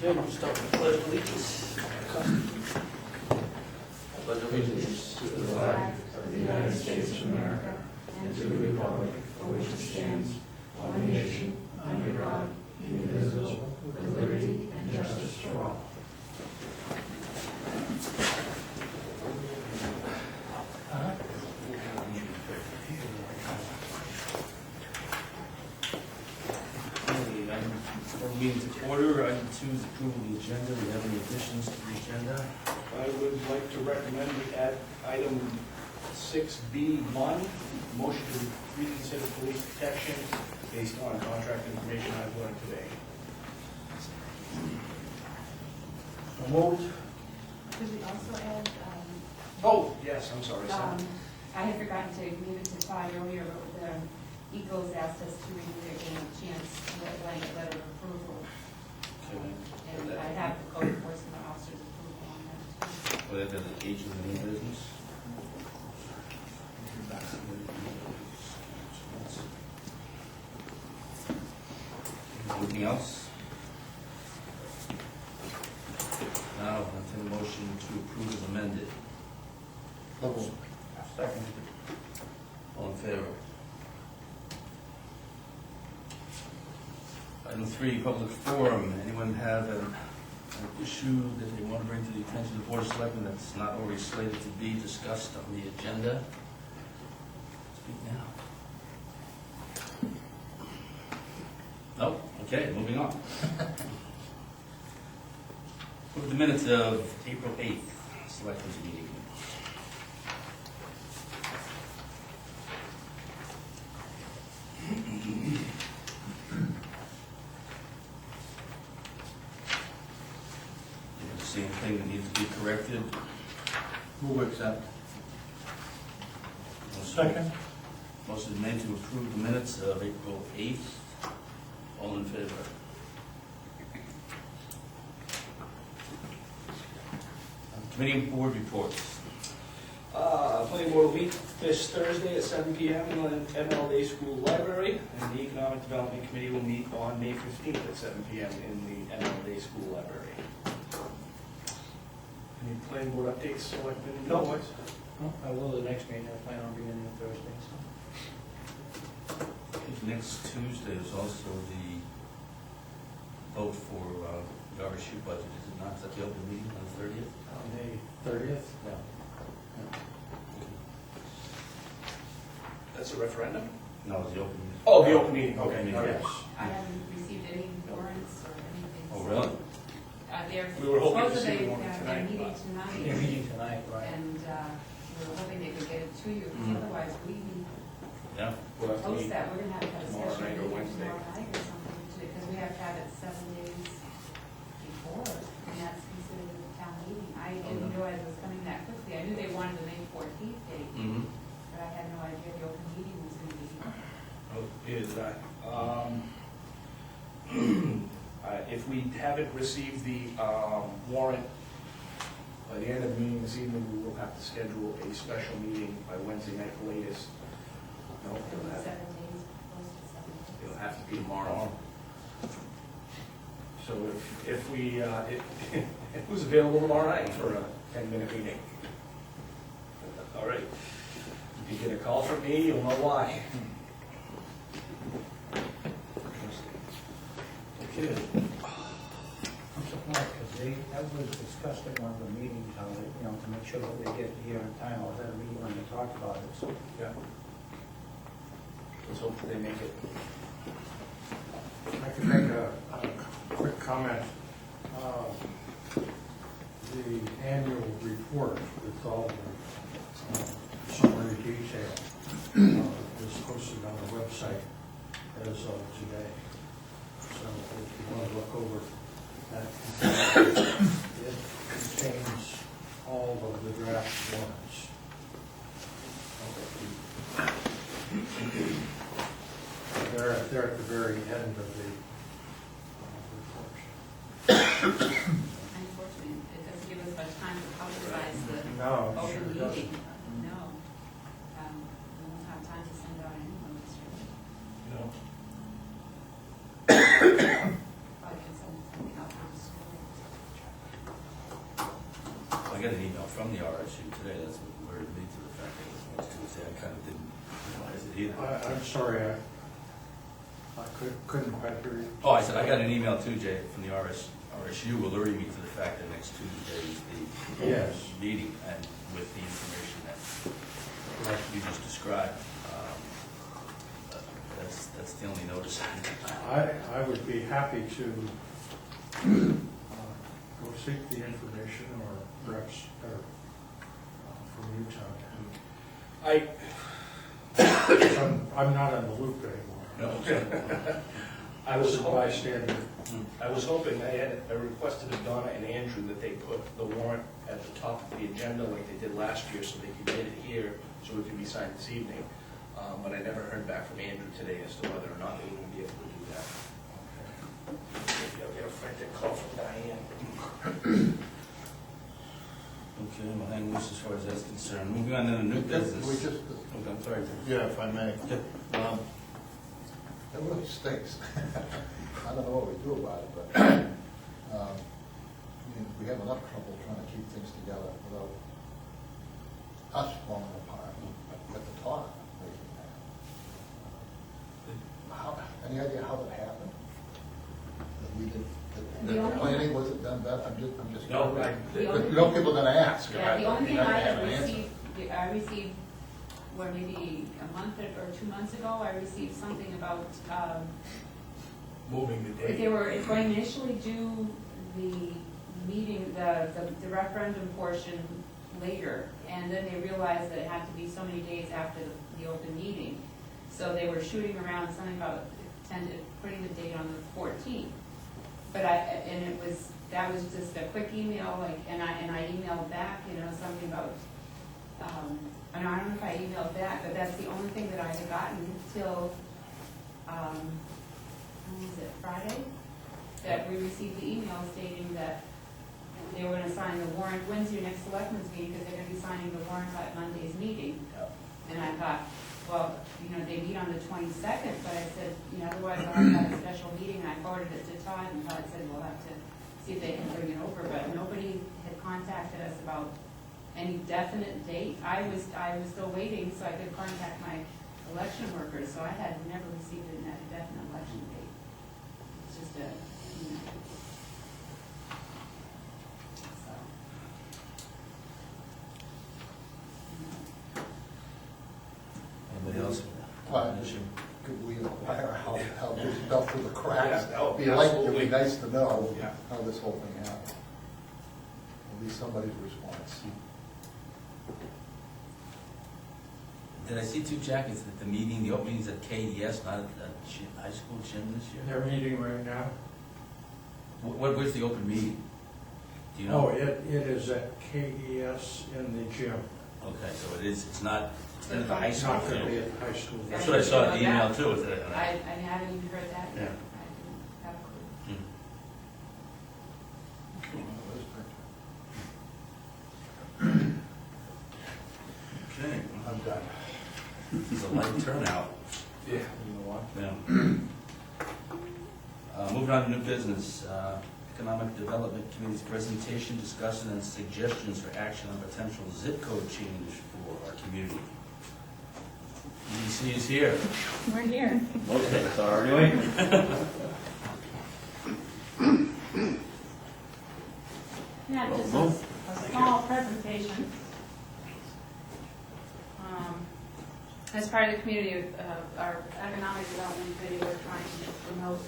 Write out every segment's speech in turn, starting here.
Okay, we'll start with the pledge of allegiance. Pledge of allegiance to the flag of the United States of America and to the republic for which it stands, one nation, under God, indivisible, with liberty and justice for all. Meeting to order. Item 2 is approval of the agenda. Do we have any additions to the agenda? I would like to recommend we add item 6B1, motion to reconsider police protection based on contract information I've learned today. So moved. Could we also add, Oh, yes, I'm sorry. I had forgotten to move it to 5 earlier, but the Eagles asked us to review their game of chance, the blanket letter of approval. And I have the code enforcement officer's approval on that too. Well, they're the agent of the business. Anything else? Now, I'll take a motion to approve as amended. Second. All in favor? Item 3, public forum. Anyone have an issue that they want to bring to the attention of the Board of Selectmen that's not already slated to be discussed on the agenda? Speak now. No? Okay, moving on. With the minutes of April 8th, Selectmen's meeting. See anything that needs to be corrected? Move accept. Second. Motion is made to approve the minutes of April 8th. All in favor? Committee and board reports. Planning board will meet this Thursday at 7 p.m. in the MLD School Library, and the Economic Development Committee will meet on May 15th at 7 p.m. in the MLD School Library. Any planning board updates, Selectmen? No. I will the next meeting. I plan on being there Thursday. I think next Tuesday is also the vote for the RSU budget, is it not? Is that the open meeting on the 30th? On the 30th? Yeah. That's a referendum? No, it's the open meeting. Oh, the open meeting, okay. Open meeting, All right. yes. I haven't received any warrants or anything. Oh, really? They're We were hoping to supposedly, see one tonight, they're meeting but- tonight. They're meeting tonight, right? And we were hoping they could get it to you, Mhm. otherwise we Yeah. We'll have to post meet. that, we're gonna have to have a tomorrow special night or meeting Wednesday. tomorrow night or something, because we have to have it 7 days before, and that's considered a town meeting. I didn't realize it was coming that quickly. I knew they wanted the May 14th date, Mm-hmm. but I had no idea the open meeting was gonna be. Oh, is that, if we haven't received the warrant by the end of the meeting this evening, we will have to schedule a special meeting by Wednesday night latest. No, it'll have, 7 days, close to 7 days. it'll have to be tomorrow. So if we, who's available tomorrow night for a 10-minute meeting? All right. If you get a call from me, you'll know why. Okay. I'm surprised, because that was discussed at one of the meetings, how they, to make sure that they get here in time. I was at a meeting when they talked about it, so. Yeah. Let's hope they make it. I can make a quick comment. The annual report with all the summary detail is posted on the website as of today. So if you want to look over that, it contains all of the draft warrants. They're at the very end of the report. Unfortunately, it doesn't give us much time to publicize the No, it sure open doesn't. meeting. No. We won't have time to send out any notice, really. No. Probably can send something out for the school. question today, that's what alerted me to the fact that it was next Tuesday. I kind of didn't realize it either. I'm sorry, I couldn't quite hear you. Oh, I said, I got an email too, Jay, from the RSU alerting me to the fact that next Tuesday is the Yes. meeting, and with the information that you just described. That's the only notice I got. I would be happy to go seek the information, or perhaps better from you, Tom. I'm not in the loop anymore. No. I was As a hoping, bystander. I requested of Donna and Andrew that they put the warrant at the top of the agenda like they did last year, so they could get it here, so it could be signed this evening. But I never heard back from Andrew today as to whether or not they would be able to do that. Maybe I'll get a frantic call from Diane. Okay, we'll hang loose as far as that's concerned. Moving on to the new business. We just, Okay, I'm sorry. yeah, if I may. It really stinks. I don't know what we do about it, but I mean, we have enough trouble trying to keep things together without us falling apart at the top. Any idea how that happened? That we did, The that only- planning wasn't done better? I'm just. No, But you know, people are gonna ask. Yeah, the only thing You're not I gonna have had an answer. received, I received, well, maybe a month or 2 months ago, I received something about, Moving the if date. they were going to initially do the meeting, the referendum portion later, and then they realized that it had to be so many days after the open meeting. So they were shooting around something about putting the date on the 14th. But that was just a quick email, like, and I emailed back, something about, and I don't know if I emailed back, but that's the only thing that I had gotten till, when was it, Friday? That we received the email stating that they were gonna sign the warrant, when's your next selectmen's meeting, because they're gonna be signing the warrant at Monday's meeting. And I thought, well, they meet on the 22nd, but I said, otherwise I'll have a special meeting, and I forwarded it to Todd, and Todd said, we'll have to see if they can bring it over, but nobody had contacted us about any definite date. I was still waiting so I could contact my election workers, so I had never received a definite election date. It's just a, so. Anybody else? Well, could we inquire how this fell through the cracks? Yeah, that would be It'd absolutely- be nice to know Yeah. how this whole thing happened. At least somebody's response. Did I see two jackets at the meeting? The opening's at KES, not at the high school gym this year? They're meeting right now. Where's the open meeting? Do you know? Oh, it is at KES in the gym. Okay, so it's not at the high It's school not going to be gym. at the high school. That's what I saw in the email too. I haven't even heard that yet. Yeah. I didn't have a clue. Okay, I'm done. it's a light turnout. Yeah, you know what? Yeah. Moving on to new business, Economic Development Committee's presentation, discussion, and suggestions for action on potential zip code change for our community. EDC is here. We're here. Okay, sorry. Yeah, just a small presentation. As part of the community, our economic development committee, we're trying to promote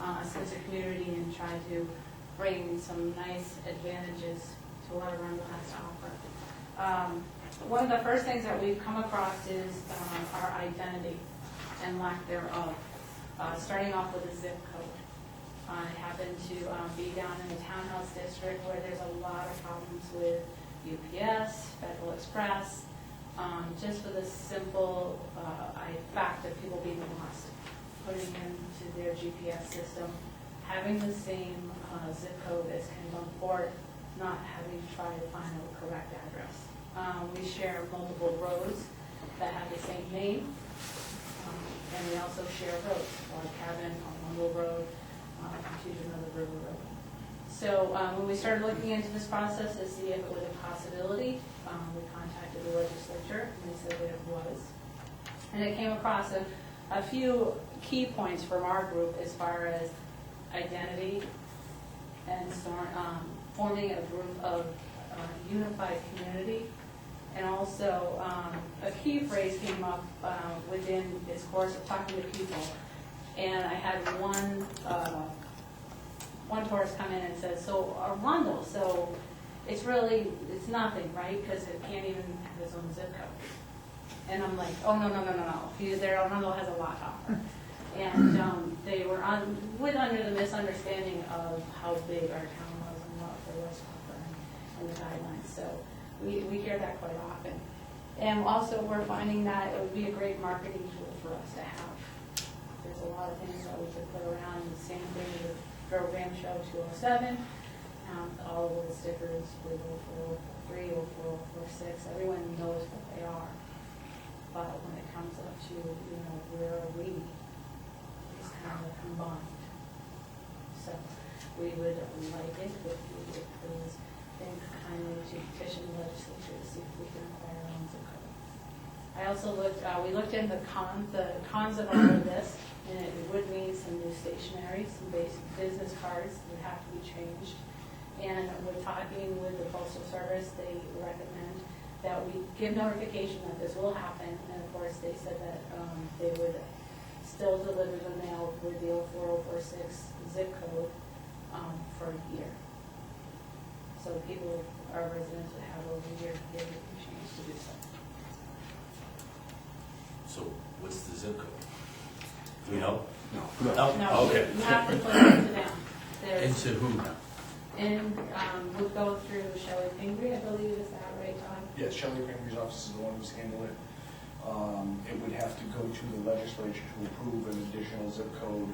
a sense of community and try to bring some nice advantages to what Arundel has to offer. One of the first things that we've come across is our identity and lack thereof. Starting off with a zip code. I happen to be down in the townhouse district where there's a lot of problems with UPS, Federal Express, just for the simple fact of people being lost, putting into their GPS system, having the same zip code as Kennebunkport, not having to try to find a correct address. We share multiple roads that have the same name, and we also share roads, Log Cabin, Arundel Road, Confusion River Road. So when we started looking into this process to see if it was a possibility, we contacted the legislature, and they said that it was. And it came across a few key points from our group as far as identity and forming a group of unified community. And also, a key phrase came up within its course of talking to people. And I had one tourist come in and said, so Arundel, so it's nothing, right? Because it can't even have its own zip code. And I'm like, oh, no. Arundel has a lot to offer. And they were under the misunderstanding of how big our town was and what there was to offer and the guidelines. So we hear that quite often. And also we're finding that it would be a great marketing tool for us to have. There's a lot of things that we could put around. The same thing with the program show 207. All of the stickers with 043, 046, everyone knows what they are. But when it comes up to, where are we, it's kind of combined. So we would like it if you would please think kindly to petition the legislature to see if we can acquire our own zip code. I also we looked into the cons of all of this, and it would mean some new stationery, some basic business cards would have to be changed. And we're talking with the Postal Service, they recommend that we give notification that this will happen. And of course, they said that they would still deliver the mail with the 04046 zip code for a year. So people, our residents would have over a year to give a chance to do so. So what's the zip code? Do we know? No. No, Okay. you have to put it into them. Into who now? And we'll go through Shelley Pingree, I believe, is that right, Todd? Yes, Shelley Pingree office is the one who's handling it. It would have to go to the legislature to approve an additional zip code.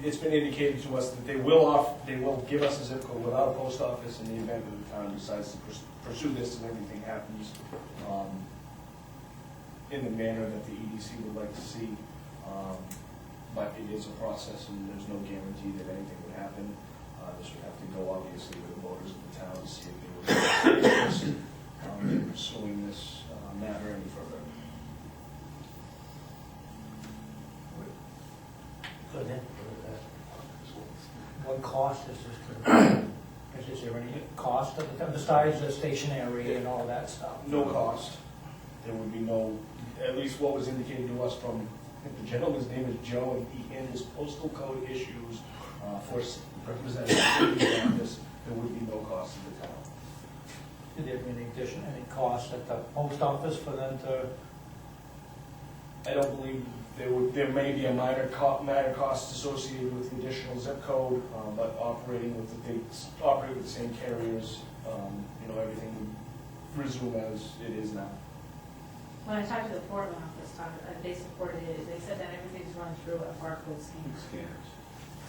It's been indicated to us that they will give us a zip code without a post office in the event that the town decides to pursue this and everything happens in the manner that the EDC would like to see. But it is a process, and there's no guarantee that anything would happen. This would have to go, obviously, with the voters of the town to see if they were interested in pursuing this matter any further. Go ahead. What cost is this going to be? Is there any cost of the, besides the stationery and all that stuff? No cost. There would be no, at least what was indicated to us from, I think the gentleman's name is Joe, and he handles postal code issues for representative office. There would be no cost to the town. Is there any cost at the post office for them to? I don't believe there may be a minor cost associated with the additional zip code, but operating with the same carriers, everything would resume as it is now. When I talked to the Portland office, they supported it. They said that everything's run through a barcode scanner.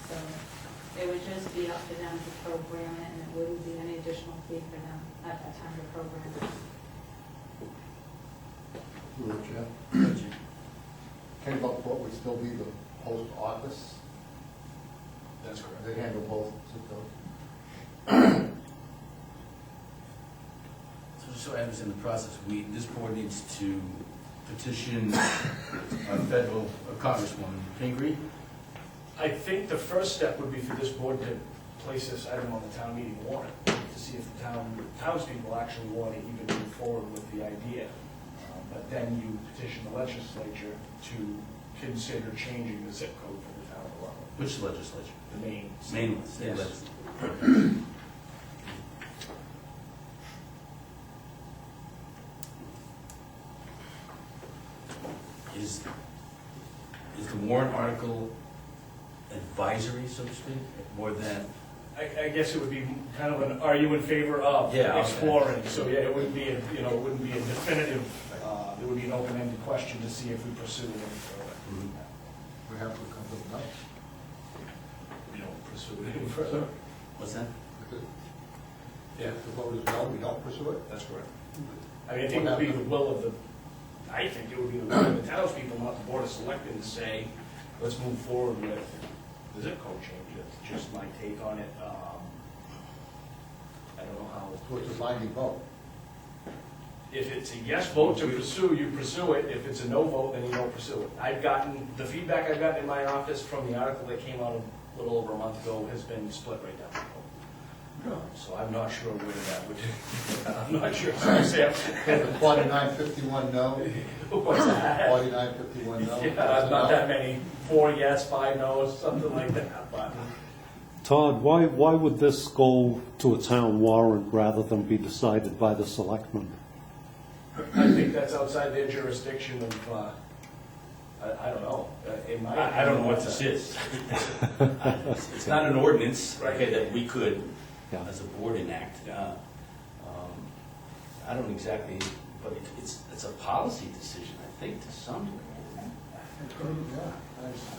So it would just be up to them to program it, and it wouldn't be any additional fee for them at that time to program it. Kennebunk Court would still be the post office. That's correct. They handle both zip codes. So just so I understand the process, this board needs to petition our federal Congresswoman Pingree. I think the first step would be for this board to place this item on the town meeting warrant to see if the townspeople actually want to even move forward with the idea. But then you petition the legislature to consider changing the zip code for the town of Arundel. Which legislature? The Maine. Maine one, state Yes. legislature. Is the warrant article advisory, so to speak, more than? I guess it would be kind of an, are you in favor of Yeah, okay. exploring? So yeah, it wouldn't be a, it wouldn't be a definitive, it would be an open-ended question to see if we pursue it any further. We have to come to no. We don't pursue it any further. What's that? Yeah, the vote is no, we don't pursue it. That's correct. I mean, I think it would be the will of I think it would be the will of the townspeople, not the board of selectmen, to say, let's move forward with the zip code change. It's just my take on it. I don't know how. So it's a binding vote. If it's a yes vote to pursue, you pursue it. If it's a no vote, then you don't pursue it. I've gotten, the feedback I've gotten in my office from the article that came out a little over a month ago has been split right down the middle. So I'm not sure where that would, I'm not sure. So Sam, 49-51 no, what's that? 49-51 no. Yeah, not that many, 4 yes, 5 no's, something like that, but. Todd, why would this go to a town warrant rather than be decided by the selectmen? I think that's outside their jurisdiction of, I don't know, in my. I don't know what this is. It's not an ordinance, okay, that we could, Yeah. as a board, enact. I don't exactly, but it's a policy decision, I think, to some degree. Yeah,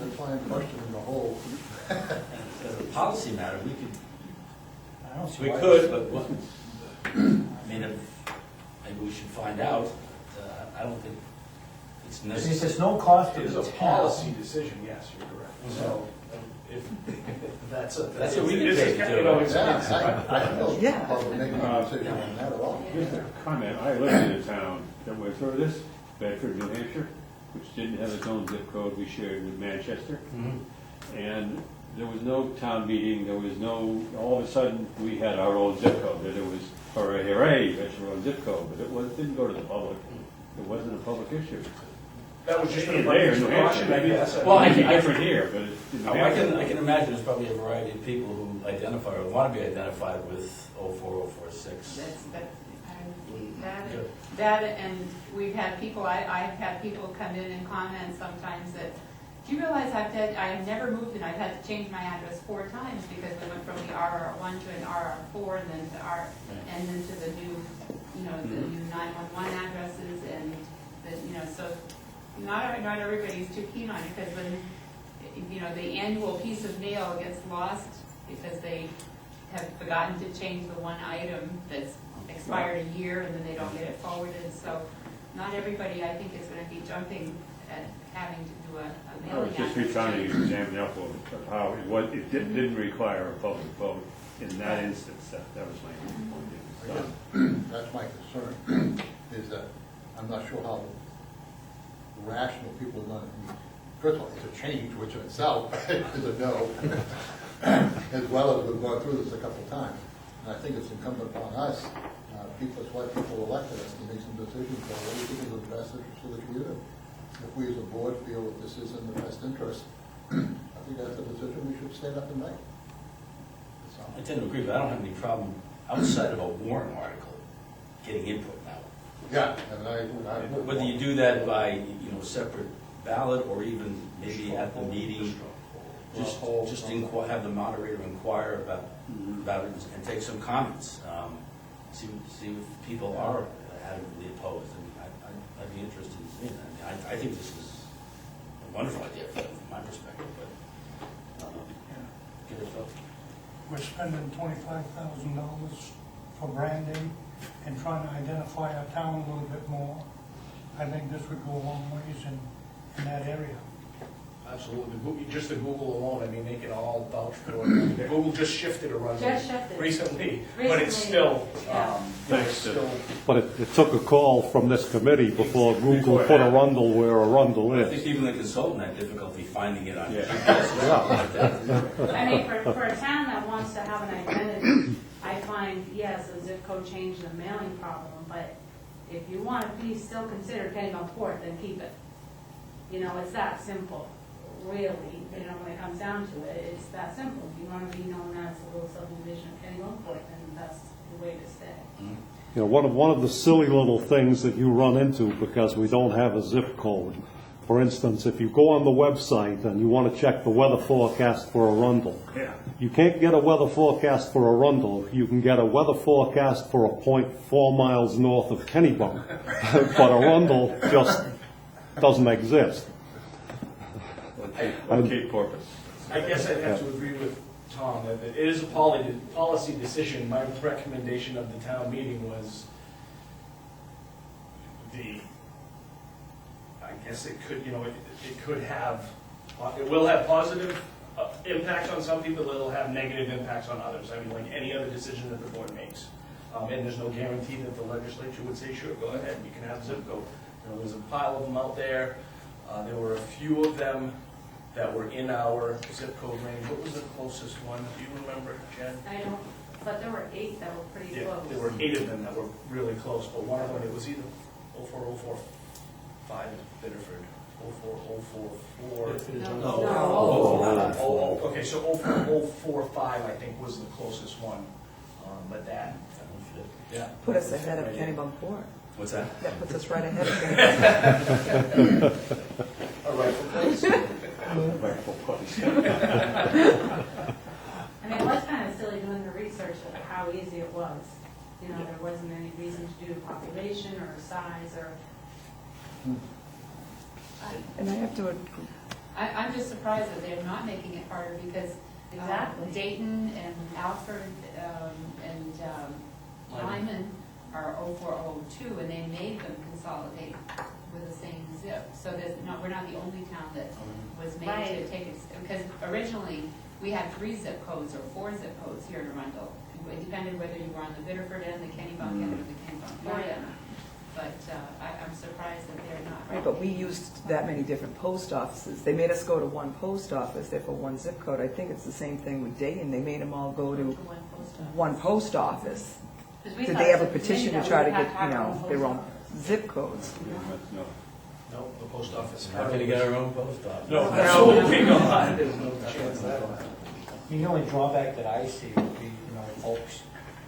that's why I'm questioning the whole. As a policy matter, we could, I don't see we why- could, but what, I mean, maybe we should find out. I don't think it's If necessary. there's no cost to It is the a town. policy decision, yes, you're correct. So, if, that's a. That's what we can this is take kind to of, you know, it. it's- I have no problem making a decision on that at all. Just a comment, I lived in a town that was sort of this, Bedford, New Hampshire, which didn't have its own zip code, we shared with Manchester. And there was no town meeting, there was no, all of a sudden, we had our own zip code. There was, hooray, you got your own zip code, but didn't go to the public. It wasn't a public issue. that was just an There, New emergency Hampshire, precaution, I maybe guess. Well, it might be different here, but it's in New I Hampshire. can imagine there's probably a variety of people who identify or want to be identified with 04046. That, and we've had people, I've had people come in and comment sometimes that, do you realize I've never moved and I've had to change my address 4 times because we went from the RR1 to an RR4 and then to and then to the new, the new 911 addresses and the, so not everybody's too keen on it because when, the annual piece of mail gets lost because they have forgotten to change the one item that's expired a year and then they don't get it forwarded. So not everybody, I think, is going to be jumping at having to do a I mailing was just address trying to change. examine the upload of how it didn't require a public vote in that instance. That was my I point. guess that's my concern, is that I'm not sure how rational people are going to be. First of all, it's a change, which in itself is a no, as well as we've gone through this a couple of times. And I think it's incumbent upon us, that's why people elected us, to make some decisions about what we think is in the best interest of the community. If we as a board feel that this is in the best interest, I think that's a decision we should stand up and make. So, I tend to agree, but I don't have any problem outside of a warrant article getting input now. yeah, and I. Whether you do that by, separate ballot or even maybe at the meeting, just have the moderator inquire about it and take some comments. See if people are adamantly opposed. I mean, I'd be interested in seeing that. I think this is a wonderful idea from my perspective, but give it a thought. We're spending $25,000 for branding and trying to identify our town a little bit more. I think this would go a long ways in that area. Absolutely. Just the Google alone, I mean, they can all vouch for it. Google just shifted a run Just shifted. recently, but it's Recently, still, yeah. it's still. But it took a call from this committee before Google put Arundel where Arundel I think is. even the consultant had difficulty finding it on Yeah. GPS. I mean, for a town that wants to have an identity, I find, yes, a zip code change is a mailing problem, but if you want to be still considered Kennebunk Port, then keep it. It's that simple, really, when it comes down to it, it's that simple. If you want to be known as a little subdivision of Kennebunk Port, then that's the way to stay. One of the silly little things that you run into because we don't have a zip code. For instance, if you go on the website and you want to check the weather forecast for Arundel, Yeah. you can't get a weather forecast for Arundel. You can get a weather forecast for a point 4 miles north of Kennebunk, but Arundel just doesn't exist. On Cape Porpoise. I guess I'd have to agree with Tom that it is a policy decision. My recommendation of the town meeting was I guess it could, it will have positive impacts on some people, it'll have negative impacts on others. I mean, like any other decision that the board makes. And there's no guarantee that the legislature would say, sure, go ahead, you can have zip code. You know, there's a pile of them out there. There were a few of them that were in our zip code range. What was the closest one? Do you remember, Jen? I don't, but there were 8 that were pretty Yeah, close. there were 8 of them that were really close, but one of them, it was either 04045 in Biddeford, 04044. No. Okay, so 04045, I think, was the closest one, but that, yeah. Put us ahead of Kennebunkport. What's that? That puts us right ahead of Kennebunkport. A rifle place? Rightful place. I mean, it was kind of silly doing the research of how easy it was. You know, there wasn't any reason to do population or size or. And I have to, I'm just surprised that they're not making it harder because exactly Dayton and Alfred and Lyman are 0402 and they made them consolidate with the same zip. So there's not, we're not the only town that was made to take it, because originally we had 3 zip codes or 4 zip codes here in Arundel. It depended whether you were on the Biddeford end, the Kennebunk end, or the Kennebunk end. But I'm surprised that they're not. right, but we used that many different post offices. They made us go to one post office, therefore one zip code. I think it's the same thing with Dayton. They made them all go to one post office. Did they have a petition to try to get, you know, their own zip codes? No. No, the post office. How can you get our own post office? No, absolutely not. There's no chance of that. The only drawback that I see would be, you know, folks,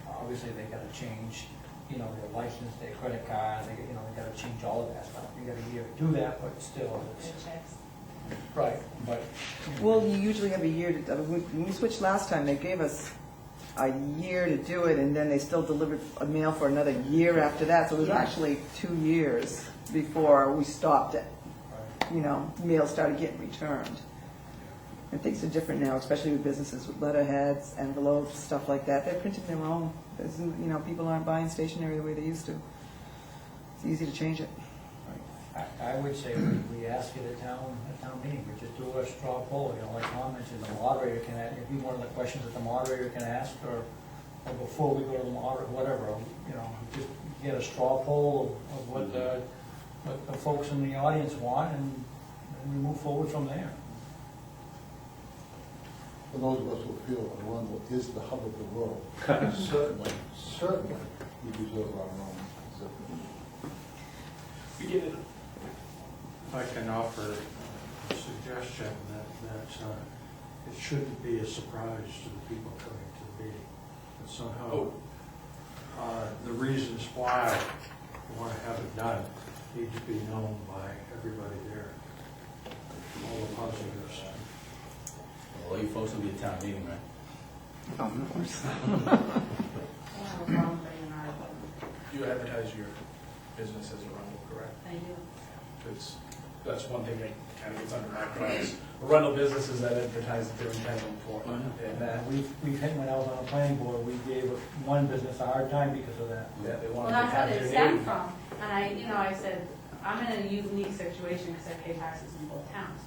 obviously they gotta change, you know, their license, their credit card, they, you know, they gotta change all of that stuff. You got a year to do that, but still, it's, right, but. Well, you usually have a year to, I mean, when we switched last time, they gave us a year to do it, and then they still delivered a mail for another year after that. So it was actually 2 years before we stopped it. You know, mail started getting returned. And things are different now, especially with businesses with letterheads, envelopes, stuff like that. They're printing their own. You know, people aren't buying stationery the way they used to. It's easy to change it. I would say we ask it at town meeting, we just do a straw poll, you know, like Tom mentioned, the moderator can, it'd be one of the questions that the moderator can ask, or before we go to the moderator, whatever, you know, just get a straw poll of what the folks in the audience want, and we move forward from there. For those of us who feel Arundel is the hub of the world, certainly, we deserve our own zip code. We get it. If I can offer a suggestion that it shouldn't be a surprise to the people coming to the meeting. That somehow the reasons why we want to have it done need to be known by everybody there. All the positives. Well, you folks will be at town meeting, right? Oh, of course. You advertise your business as Arundel, correct? I do. Because that's one thing that kind of gets under my price. Arundel businesses that advertise that they're in Kennebunkport. And that, We've had, when I was on the planning board, we gave one business a hard time because of that. yeah, they Well, want to that's have what their it stemmed name. from. And I said, I'm in a unique situation because I pay taxes in both towns.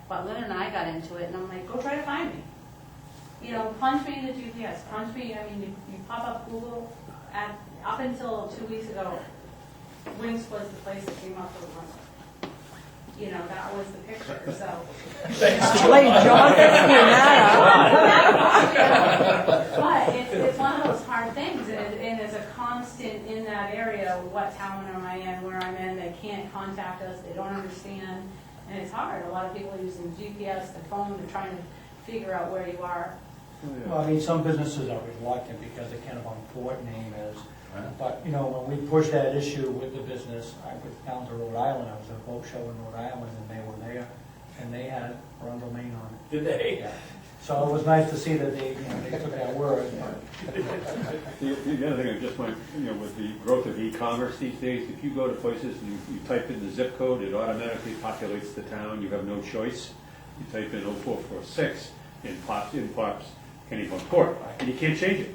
But Lynn and I got into it, and I'm like, go try to find me. You know, plunge me into GPS, plunge me, I mean, you pop up Google, up until 2 weeks ago, Wings was the place that came up with one. You know, that was the picture, so. Like John Escanata. But it's one of those hard things, and it's a constant in that area, what town am I in, where I'm in, they can't contact us, they don't understand, and it's hard. A lot of people are using GPS, the phone, they're trying to figure out where you are. Well, I mean, some businesses are reluctant because the Kennebunkport name is, but, you know, when we pushed that issue with the business, I went down to Rhode Island, I was at a boat show in Rhode Island, and they were there, and they had Arundel, Maine on it. Did they? Yeah. So it was nice to see that they, you know, they took that word. The other thing I just want, you know, with the growth of e-commerce these days, if you go to places and you type in the zip code, it automatically populates the town, you have no choice. You type in 0446, and pops Kennebunkport, and you can't change it.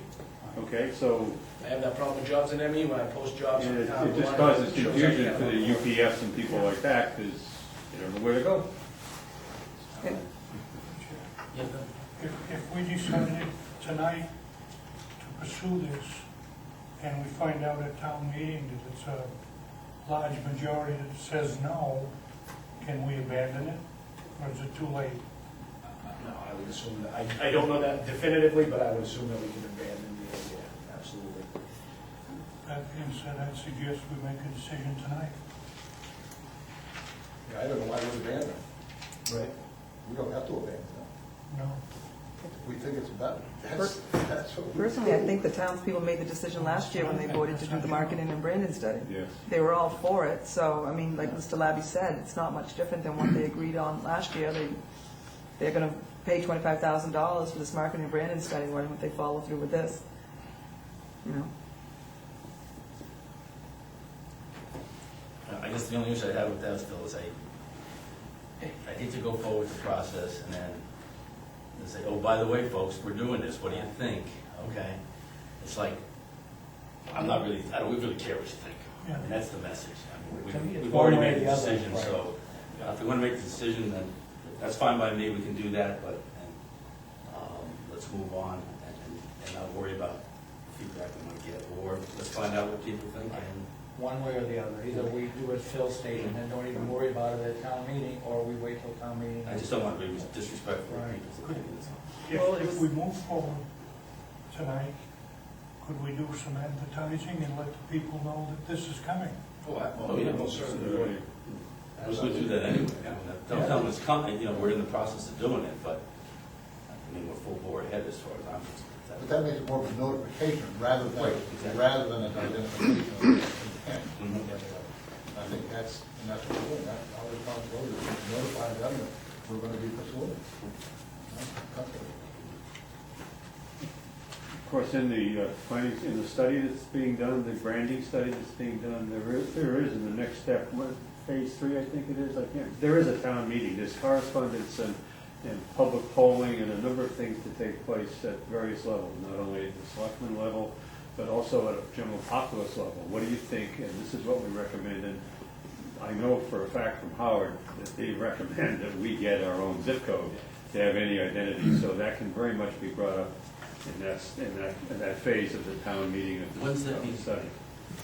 Okay, so I have that problem with jobs in ME when I post jobs in it town. just causes confusion for the UPS and people like that, because they don't know where to go. If we decided tonight to pursue this, and we find out at town meeting that it's a large majority that says no, can we abandon it, or is it too late? No, I would assume that, I don't know that definitively, but I would assume that we can abandon the idea, absolutely. That being said, I'd suggest we make a decision tonight. Yeah, I don't know why we abandon it. Right. We don't have to abandon it. No. We think it's better. That's what we. Personally, I think the townspeople made the decision last year when they voted to do the marketing and branding study. Yes. They were all for it, so, I mean, like Mr. Labby said, it's not much different than what they agreed on last year. They're gonna pay $25,000 for this marketing and branding study, why don't they follow through with this? You know? I guess the only issue I have with that still is I hate to go forward with the process and then say, oh, by the way, folks, we're doing this, what do you think? Okay? It's like, I don't really care what you think. I mean, that's the message. I mean, To me, it's we've one already way or made the the other, decision, right. so if we want to make the decision, then that's fine by me, we can do that, but let's move on and not worry about feedback we might get, or let's find out what people think and One way or the other. Either we do as Phil stated and don't even worry about it at town meeting, or we wait till town meeting. I just don't want to be disrespectful to Right. people's opinions. If we move forward tonight, could we do some advertising and let the people know that this is coming? Oh, yeah, most certainly. We'll do that anyway. I mean, don't tell them it's coming, we're in the process of doing it, but, I mean, we're full bore ahead as far as I'm concerned. But that makes it more of a notification rather Right, exactly. than an identification of intent. Mhm. I think that's what we're doing. That's our responsibility, is to notify them that we're going to be pursuing it. Of course, in the findings, in the study that's being done, the branding study that's being done, there is in the next step, phase 3, I think it is, there is a town meeting, there's correspondence and public polling and a number of things to take place at various levels, not only at the selectmen level, but also at a general populace level. What do you think? And this is what we recommend, and I know for a fact from Howard that they recommend that we get our own zip code to have any identity, so that can very much be brought up in that phase of the town meeting of When's the that meeting? study.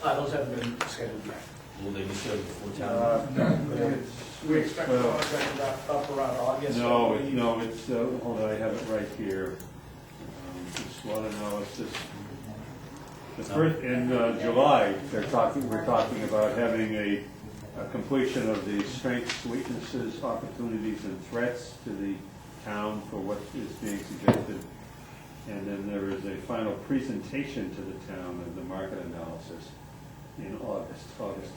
Those haven't been scheduled yet. Will they be scheduled before town? We expect the contract to wrap up around August. No, it's, hold on, I have it right here. SWOT analysis. The first, in July, we're talking about having a completion of the strengths, weaknesses, opportunities, and threats to the town for what is being suggested. And then there is a final presentation to the town of the market analysis in August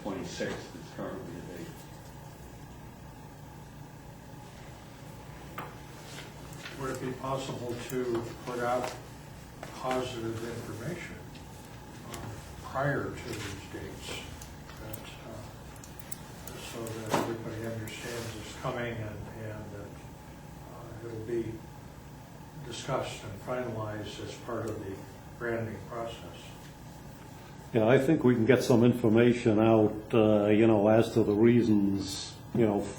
26th is currently the date. Would it be possible to put out positive information prior to these dates, so that everybody understands it's coming and that it'll be discussed and finalized as part of the branding process? Yeah, I think we can get some information out, as to the reasons,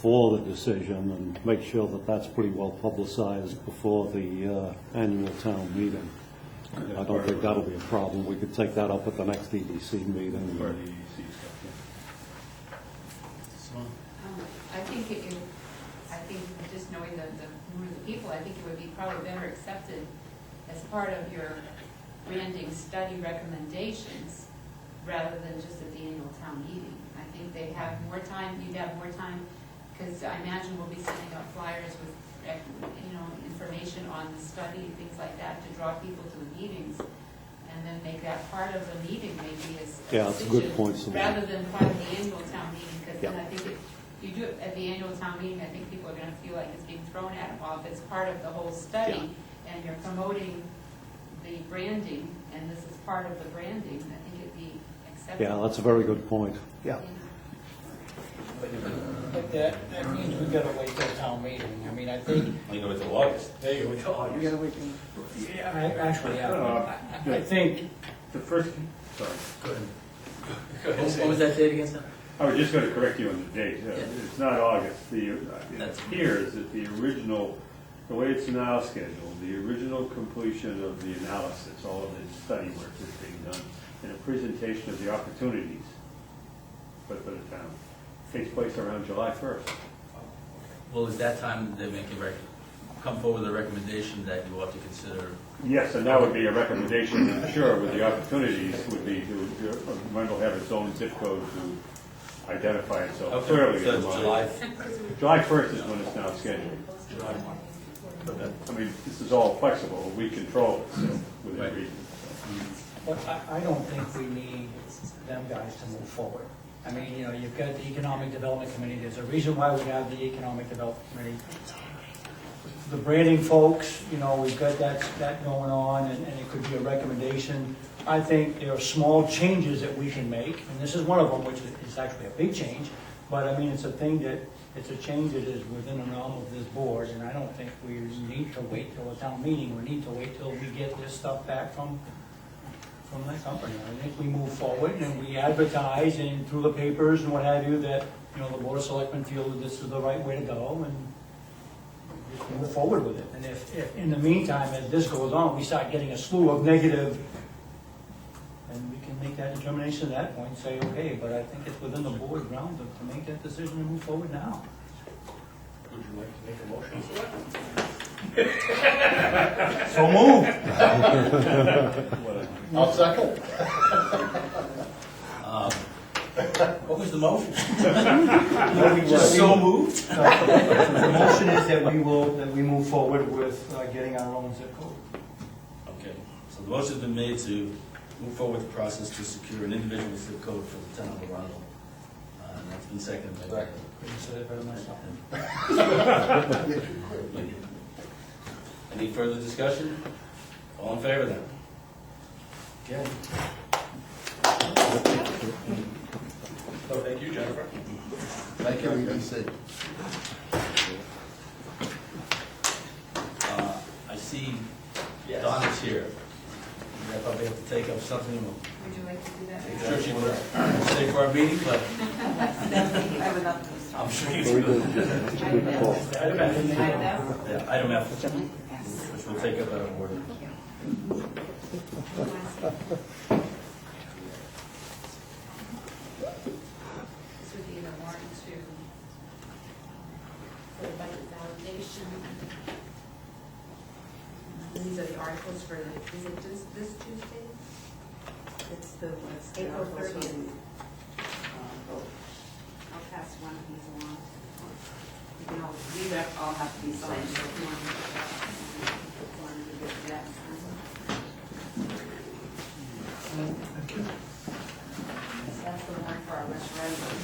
for the decision and make sure that that's pretty well publicized before the annual town meeting. I don't think that'll be a problem. We could take that up at the next EDC meeting. Or the EDC stuff, I think just knowing the mood of the people, I think it would be probably better accepted as part of your branding study recommendations rather than just at the annual town meeting. I think they have more time, you'd have more time, because I imagine we'll be sending out flyers with, information on the study, things like that, to draw people to the meetings, and then make that part of the meeting maybe as a Yeah, that's a good decision, point, Celine. rather than part of the annual town meeting, because then Yeah. I think if you do it at the annual town meeting, I think people are gonna feel like it's being thrown at them. While if it's part of the whole study, and you're promoting the branding, and this is part of the branding, I think it'd be acceptable. Yeah, that's a very good point. Yeah. But that means we gotta wait till town meeting. I mean, I think. You go until August. There you go. You gotta wait till. Yeah, I think. The first, sorry. What was that date again, sir? I was just going to correct you on the date. It's not August. It That's- appears that the original the way it's now scheduled, the original completion of the analysis, all of the study work that's being done, and a presentation of the opportunities for the town takes place around July 1st. Well, at that time, they come forward with a recommendation that you ought to consider. Yes, and that would be a recommendation, sure, with the opportunities would be to, Arundel have its own zip code to identify itself clearly. So July. July 1st is when it's now scheduled. July. I mean, this is all flexible, we control it, so, within Right. reason. But I don't think we need them guys to move forward. I mean, you know, you've got the Economic Development Committee, there's a reason why we have the Economic Development Committee. The branding folks, you know, we've got that going on, and it could be a recommendation. I think there are small changes that we can make, and this is one of them, which is actually a big change, but I mean, it's a change that is within the realm of this board, and I don't think we need to wait till a town meeting, we need to wait till we get this stuff back from that company. I think we move forward and we advertise and through the papers and what have you, that, you know, the Board of Selectmen feel that this is the right way to go, and just move forward with it. And if in the meantime, as this goes on, we start getting a slew of negative, then we can make that determination at that point and say, okay, but I think it's within the board's realm to make that decision and move forward now. Would you like to make a motion for that? So moved. I'll second. What was the motion? Just So moved? The motion is that we move forward with getting our own zip code. Okay, so the motion's been made to move forward with the process to secure an individual zip code for the town of Arundel. And that's been seconded by Becky. Couldn't say it better myself. Any further discussion? All in favor then? Okay. So thank you, Jennifer. Thank you. EDC. I see Donna's here. I probably have to take up something. Would you like to do that? I'm sure she would stay for our meeting, but I would love to. I'm sure you Very will. good. It's a good call. Yeah, item F, which we'll take up at our board. This would be the warrant to, for the budget validation. These are the articles for, is it just this Tuesday? It's the April 30th. I'll pass one of these along. You can all, these all have to be signed, so if you want to get that signed. That's the warrant for our referendum.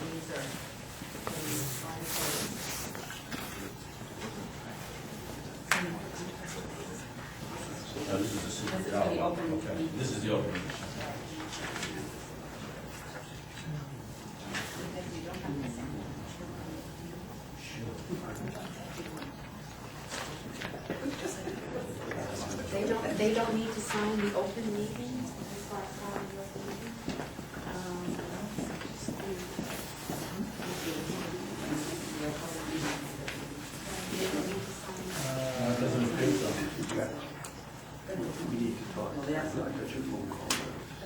These are the articles. No, this is the super. This is for the open Okay, meeting. this is the open. Because you don't have to sign. They don't need to sign the open meeting, as far as signing the open meeting. They don't need to sign. It doesn't appear so. Well, that's not what your phone call.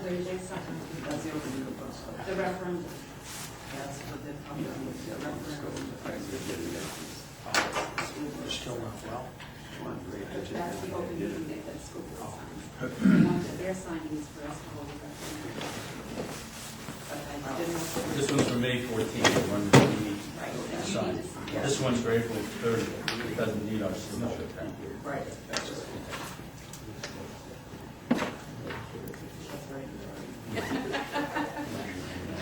There's something, that's the open meeting. The referendum. That's what the referendum. Still not well. That's the open meeting that the school will sign. The one that they're signing is for us to hold the referendum. But I didn't know. This one's for May 14th, the one that we need Right, to that you sign. need to sign. This one's for April 30th, it doesn't need our signature. Right. That's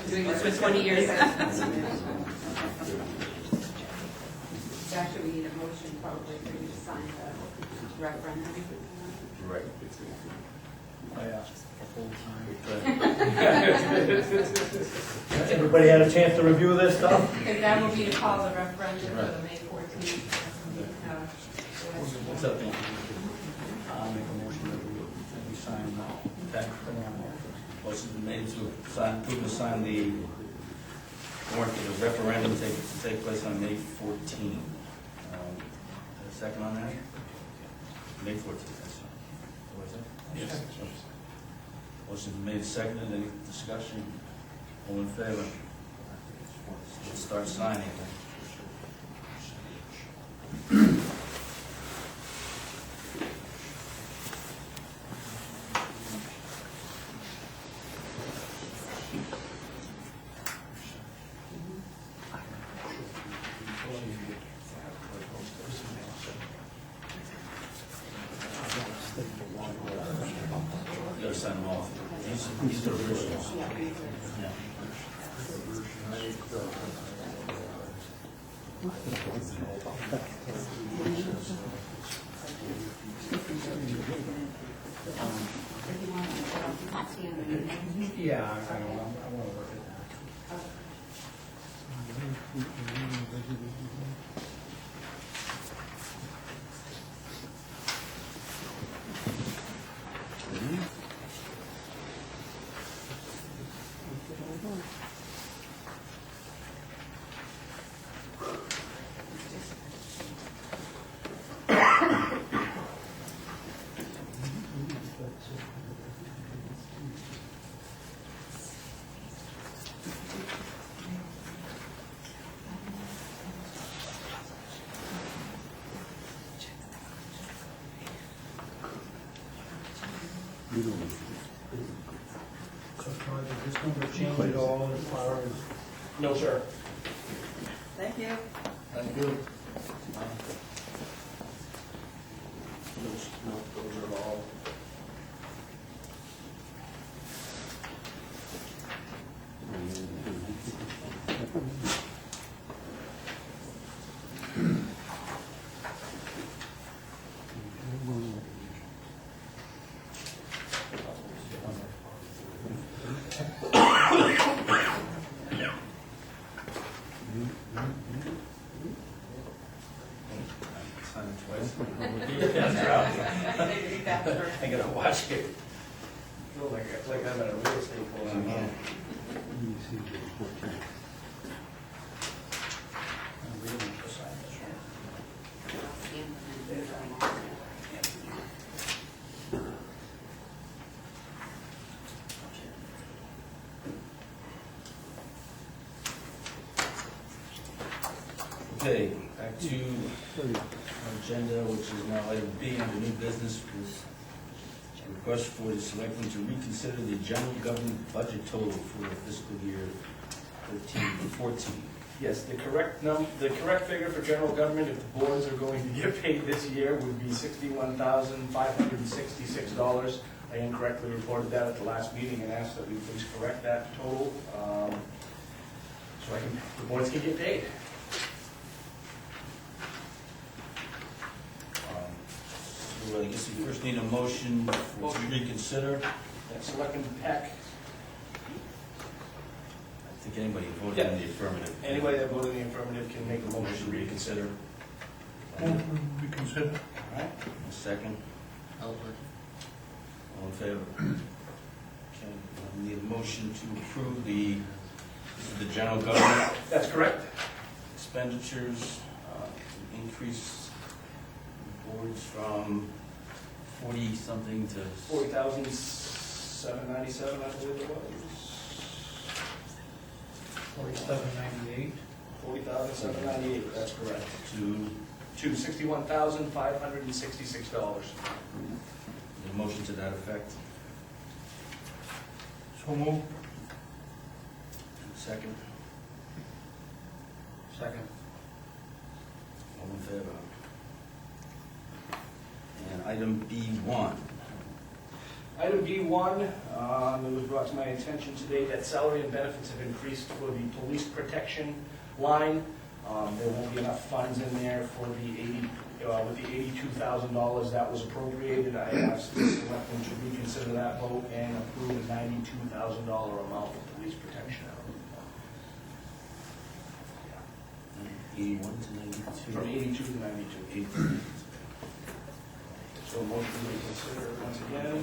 Doing this for 20 years. Actually, we need a motion probably for you to sign the referendum. Right. I asked a full time. Everybody had a chance to review this stuff? Because that will be to call the referendum for the May 14th. What's up, Dan? I'll make a motion that we sign now. Okay. Motion's been made to sign, approve to sign the warrant for the referendum to take place on May 14. A second on that? May 14th, that's fine. What was it? Yes. Motion's made, seconded, any discussion? All in favor? Let's start signing. You gotta sign them all. These are originals. Yeah. Yeah, I want to work it out. So, Todd, is this going to change at all as far as? No, sir. Thank you. Thank you. Those are all. Sign it twice. I gotta watch it. Feel like I'm at a real estate closing. Okay, back to our agenda, which is now item B under new business, is a request for the selectmen to reconsider the general government budget total for fiscal year 13-14. Yes, the correct figure for general government, if the boards are going to get paid this year, would be $61,566. I incorrectly reported that at the last meeting and asked that we please correct that total, so the boards can get paid. So I guess we first need a motion to reconsider. That's Selectman Peck. I think anybody voted in the affirmative. Anybody that voted in the affirmative can make a motion to reconsider. Reconsider. All right? A second. All in favor? Okay, we need a motion to approve the general government That's correct. expenditures, increase boards from 40-something to... 40,797, I believe it was. 4798. 40,798, that's correct. to To $61,566. a motion to that effect. So move. Second. Second. All in favor? And item B1. Item B1, it was brought to my attention today that salary and benefits have increased for the police protection line. There won't be enough funds in there for with the $82,000 that was appropriated. I asked the selectmen to reconsider that vote and approve a $92,000 amount for police protection. 81 to 92. From 82 to 92. So motion to reconsider once again.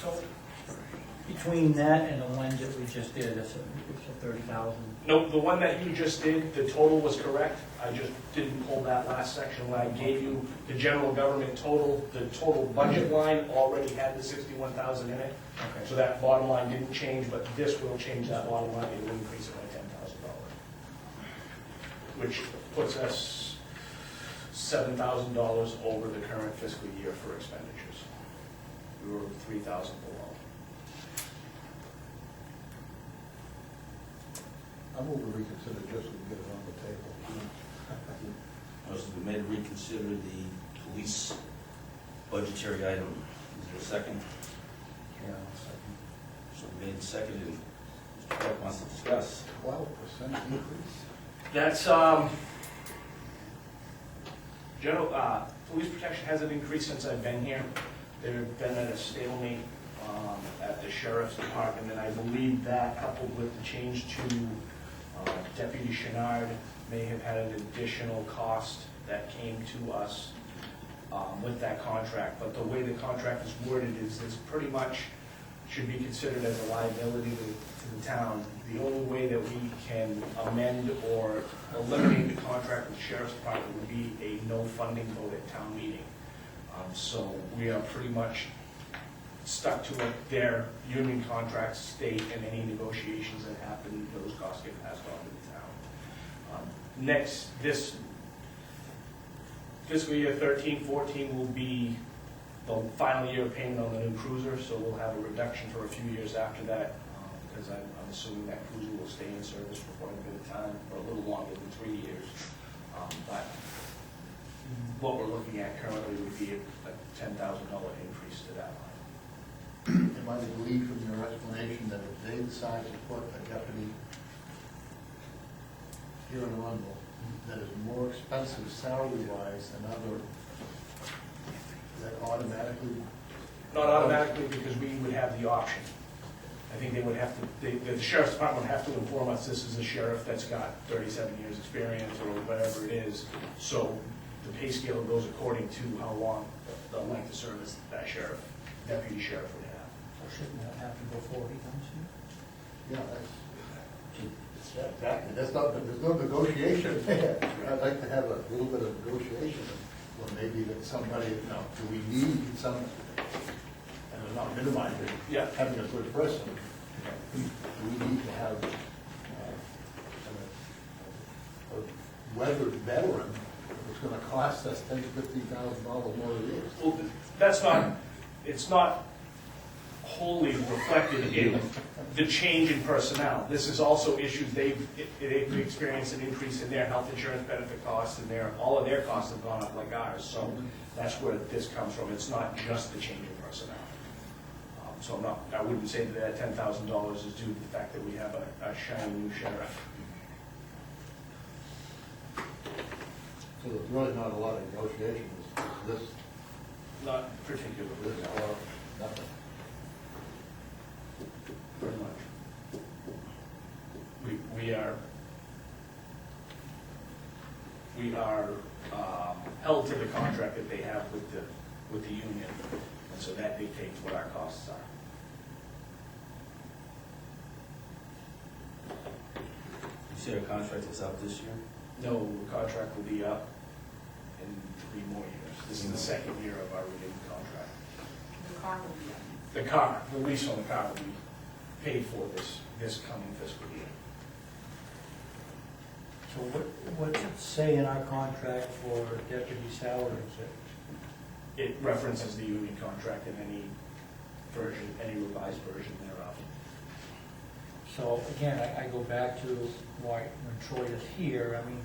So, Between that and the ones that we just did, it's a 30,000. No, the one that you just did, the total was correct. I just didn't pull that last section when I gave you the general government total. The total budget line already had the 61,000 in it. Okay. So that bottom line didn't change, but this will change that bottom line. It will increase it by $10,000, which puts us $7,000 over the current fiscal year for expenditures. We were 3,000 below. I move to reconsider just to get it on the table. Motion's been made to reconsider the police budgetary item. Is there a second? Yeah, So made and seconded. Mr. Clark wants to discuss. 12% increase? That's, general, police protection hasn't increased since I've been here. They've been at a stalemate at the sheriff's department, and I believe that coupled with the change to Deputy Chenard may have had an additional cost that came to us with that contract. But the way the contract is worded is this pretty much should be considered as a liability to the town. The only way that we can amend or eliminate the contract with the sheriff's department would be a no funding vote at town meeting. So we are pretty much stuck to what their union contracts state, and any negotiations that happen, those costs get passed on to the town. This fiscal year 13-14 will be the final year of payment on the new cruiser, so we'll have a reduction for a few years after that, because I'm assuming that cruiser will stay in service for quite a bit of time, or a little longer than 3 years. But what we're looking at currently would be a $10,000 increase to that line. Am I to believe from your explanation that if they decide to put a deputy here in Arundel that is more expensive salary-wise than other, that automatically? Not automatically, because we would have the option. I think they would have to, the sheriff's department would have to inform us this is a sheriff that's got 37 years experience or whatever it is. So the pay scale goes according to how long, the length of service that sheriff, deputy sheriff would have. So shouldn't that happen before he comes here? Yeah, that's not, there's no negotiation there. I'd like to have a little bit of negotiation, or maybe that somebody, do we need some, and I'm not minimizing having a good person, do we need to have a weathered veteran that's gonna cost us $10,000 to $15,000 more a year? Well, that's not, it's not wholly reflected in the change in personnel. This is also issues they've experienced an increase in their health insurance benefit costs, and all of their costs have gone up like ours. So that's where this comes from. It's not just the change in personnel. So I wouldn't say that $10,000 is due to the fact that we have a shiny new sheriff. So there's really not a lot of negotiation, this, Not particularly, or nothing. pretty much. We are held to the contract that they have with the union, and so that dictates what our costs are. You say our contract is up this year? No, the contract will be up in 3 more years. This is the second year of our renewed contract. The car will be up. The lease on the car will be paid for this coming fiscal year. So what's it say in our contract for deputy salaries? It references the union contract in any version, any revised version thereof. So again, I go back to why when Troy is here, I mean,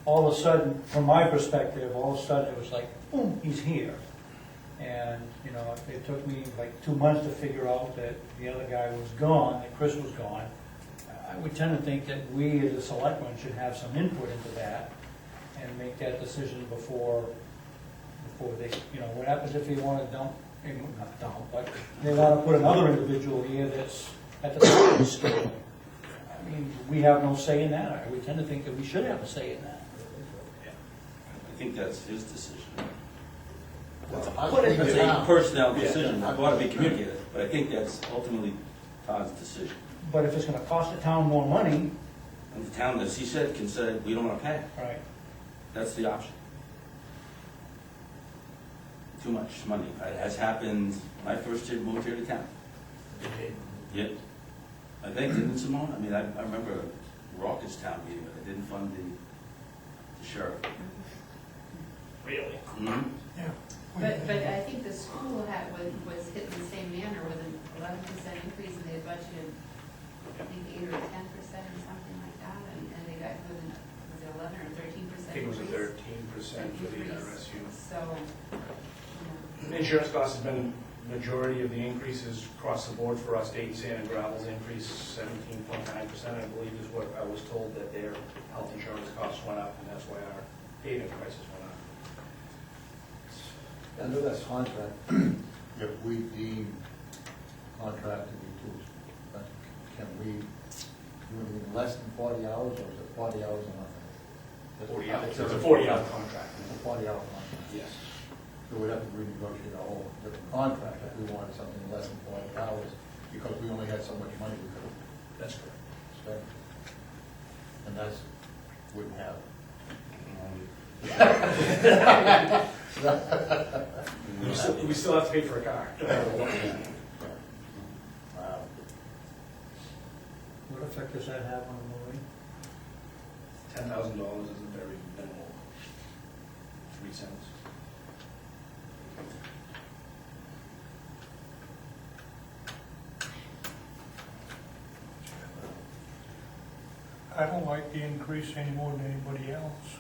all of a sudden, from my perspective, all of a sudden it was like, boom, he's here. And, it took me like 2 months to figure out that the other guy was gone, that Chris was gone. I would tend to think that we as a selectmen should have some input into that and make that decision before they, what happens if you want to not dump, but they want to put another individual here that's at the top of the scale. I mean, we have no say in that. I would tend to think that we should have a say in that. I think that's his decision. Well, It's a personnel decision, it ought to be communicated, but I think that's ultimately Todd's decision. But if it's gonna cost the town more money, And the town, as he said, can say, we don't want to pay it. right, That's the option. Too much money. It has happened when I first moved here to town. Yeah. I think, didn't Simone? I mean, I remember a raucous town meeting, but they didn't fund the sheriff. Really? Mhm. Yeah. But I think the school was hit in the same manner with an 11% increase, and they had budgeted, I think, 8 or 10% or something like that, and they got, was it 11 or 13%? I think it was a increase? 13% for the RSU. So, Insurance costs have been the majority of the increases across the board for us. Dayton Sand and Gravel's increase 17.9%, I believe, is what I was told, that their health insurance costs went up, and that's why our paving prices went up. Under this contract, if we deem contract to be too, can we do anything less than 40 hours, or is it 40 hours a month? 40 hours. It's a 40-hour contract. It's a 40-hour contract. Yes. So we'd have to renegotiate a whole different contract if we wanted something less than 40 hours, because we only had so much money we could That's correct. spend. And that's, wouldn't happen. We still have to pay for a car. Wow. what effect does that have on the movie? $10,000 is a very minimal 3 cents. I don't like the increase any more than anybody else,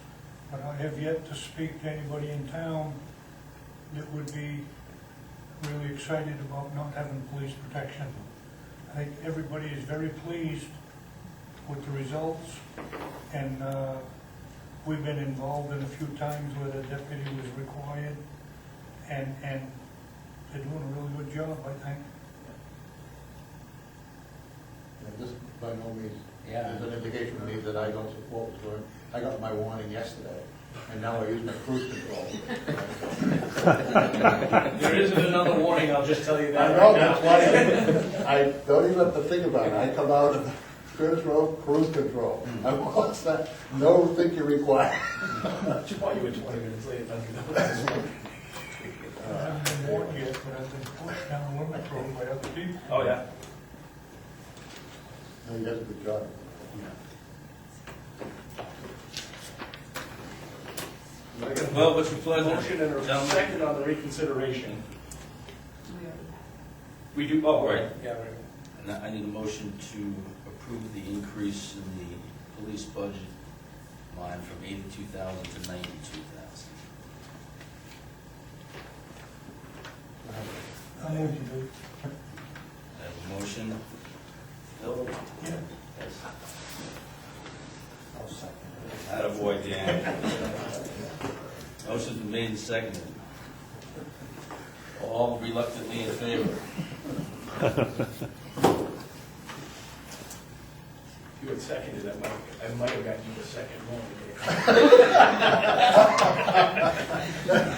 but I have yet to speak to anybody in town that would be really excited about not having police protection. I think everybody is very pleased with the results, and we've been involved in a few times where the deputy was required, and they're doing a really good job, I think. And this, by no means, Yeah. is an indication to me that I don't support what's going. I got my warning yesterday, and now I use my cruise control. There isn't another warning, I'll just tell you I that know, right that's now. why I don't even have to think about it. I come out of Curtis Road, cruise control. I watch that, no think you're required. Just want you in 20 minutes late, don't I haven't been warned yet, but I've been pushed down the limit road by other people. Oh, yeah. No, he does a good job. Well, what's your pleasure? Motion and a Gentlemen? second on the reconsideration. we already have. We do, oh, Right. right. Yeah, right. And I need a motion to approve the increase in the police budget line from 82,000 to 92,000. I'm with you, dude. I have a motion. Bill? Yeah. I'll second it. Attaboy, Dan. Motion's been made and seconded. All reluctantly in favor. You had seconded it, I might have gotten you a second one.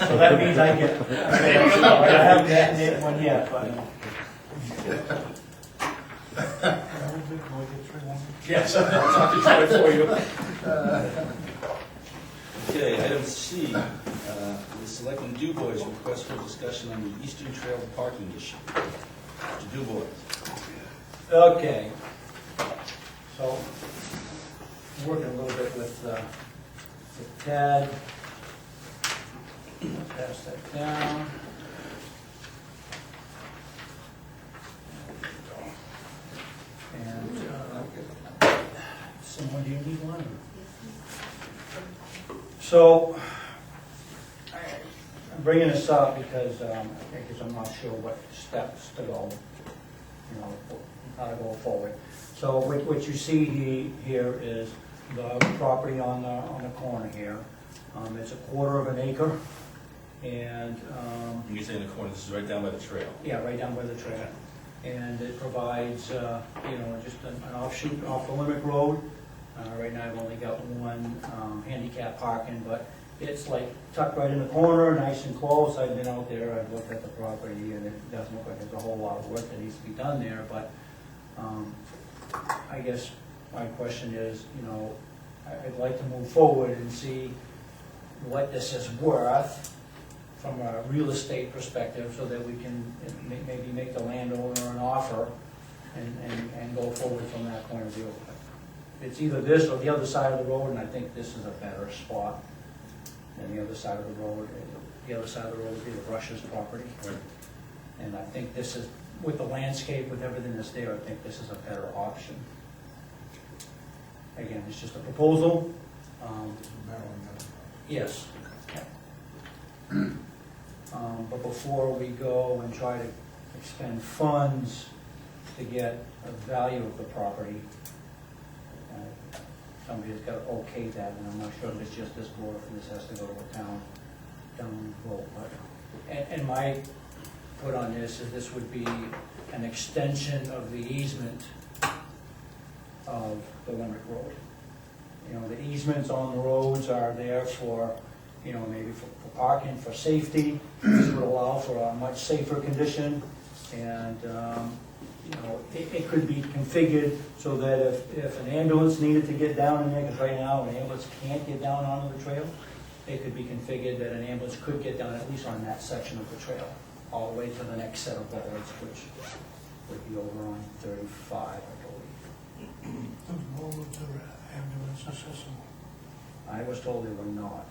So that means I get, I haven't gotten it one yet, but. Yes, I'll have to try it for you. Okay, item C, the Selectmen Dubois request for discussion on the Eastern Trail parking issue. Mr. Dubois. Okay. So, working a little bit with Ted. Pass that down. And, someone, do you need one? So, I'm bringing this up because I'm not sure what steps to go, how to go forward. So what you see here is the property on the corner here. It's a 1/4 of an acre, and When you say in the corner, this is right down by the trail. yeah, right down by the trail. And it provides, just an offshoot off the Limerick Road. Right now I've only got one handicap parking, but it's like tucked right in the corner, nice and close. I've been out there, I've looked at the property, and it doesn't look like there's a whole lot of work that needs to be done there, but I guess my question is, I'd like to move forward and see what this is worth from a real estate perspective, so that we can maybe make the landowner an offer and go forward from that point of view. It's either this or the other side of the road, and I think this is a better spot than the other side of the road. The other side of the road would be the Rush's property. Right. And I think this is, with the landscape, with everything that's there, I think this is a better option. Again, it's just a proposal. Yes. But before we go and try to expend funds to get a value of the property, somebody's got to okay that, and I'm not sure if it's just this board, or if this has to go to a town vote. And my put on this is this would be an extension of the easement of the Limerick Road. The easements on the roads are there for, maybe for parking, for safety. This would allow for a much safer condition, and, it could be configured so that if an ambulance needed to get down in there, because right now an ambulance can't get down onto the trail, it could be configured that an ambulance could get down at least on that section of the trail, all the way to the next set of bollards, which would be over on 35, I believe. Those bollards are ambulance accessible. I was told they were not.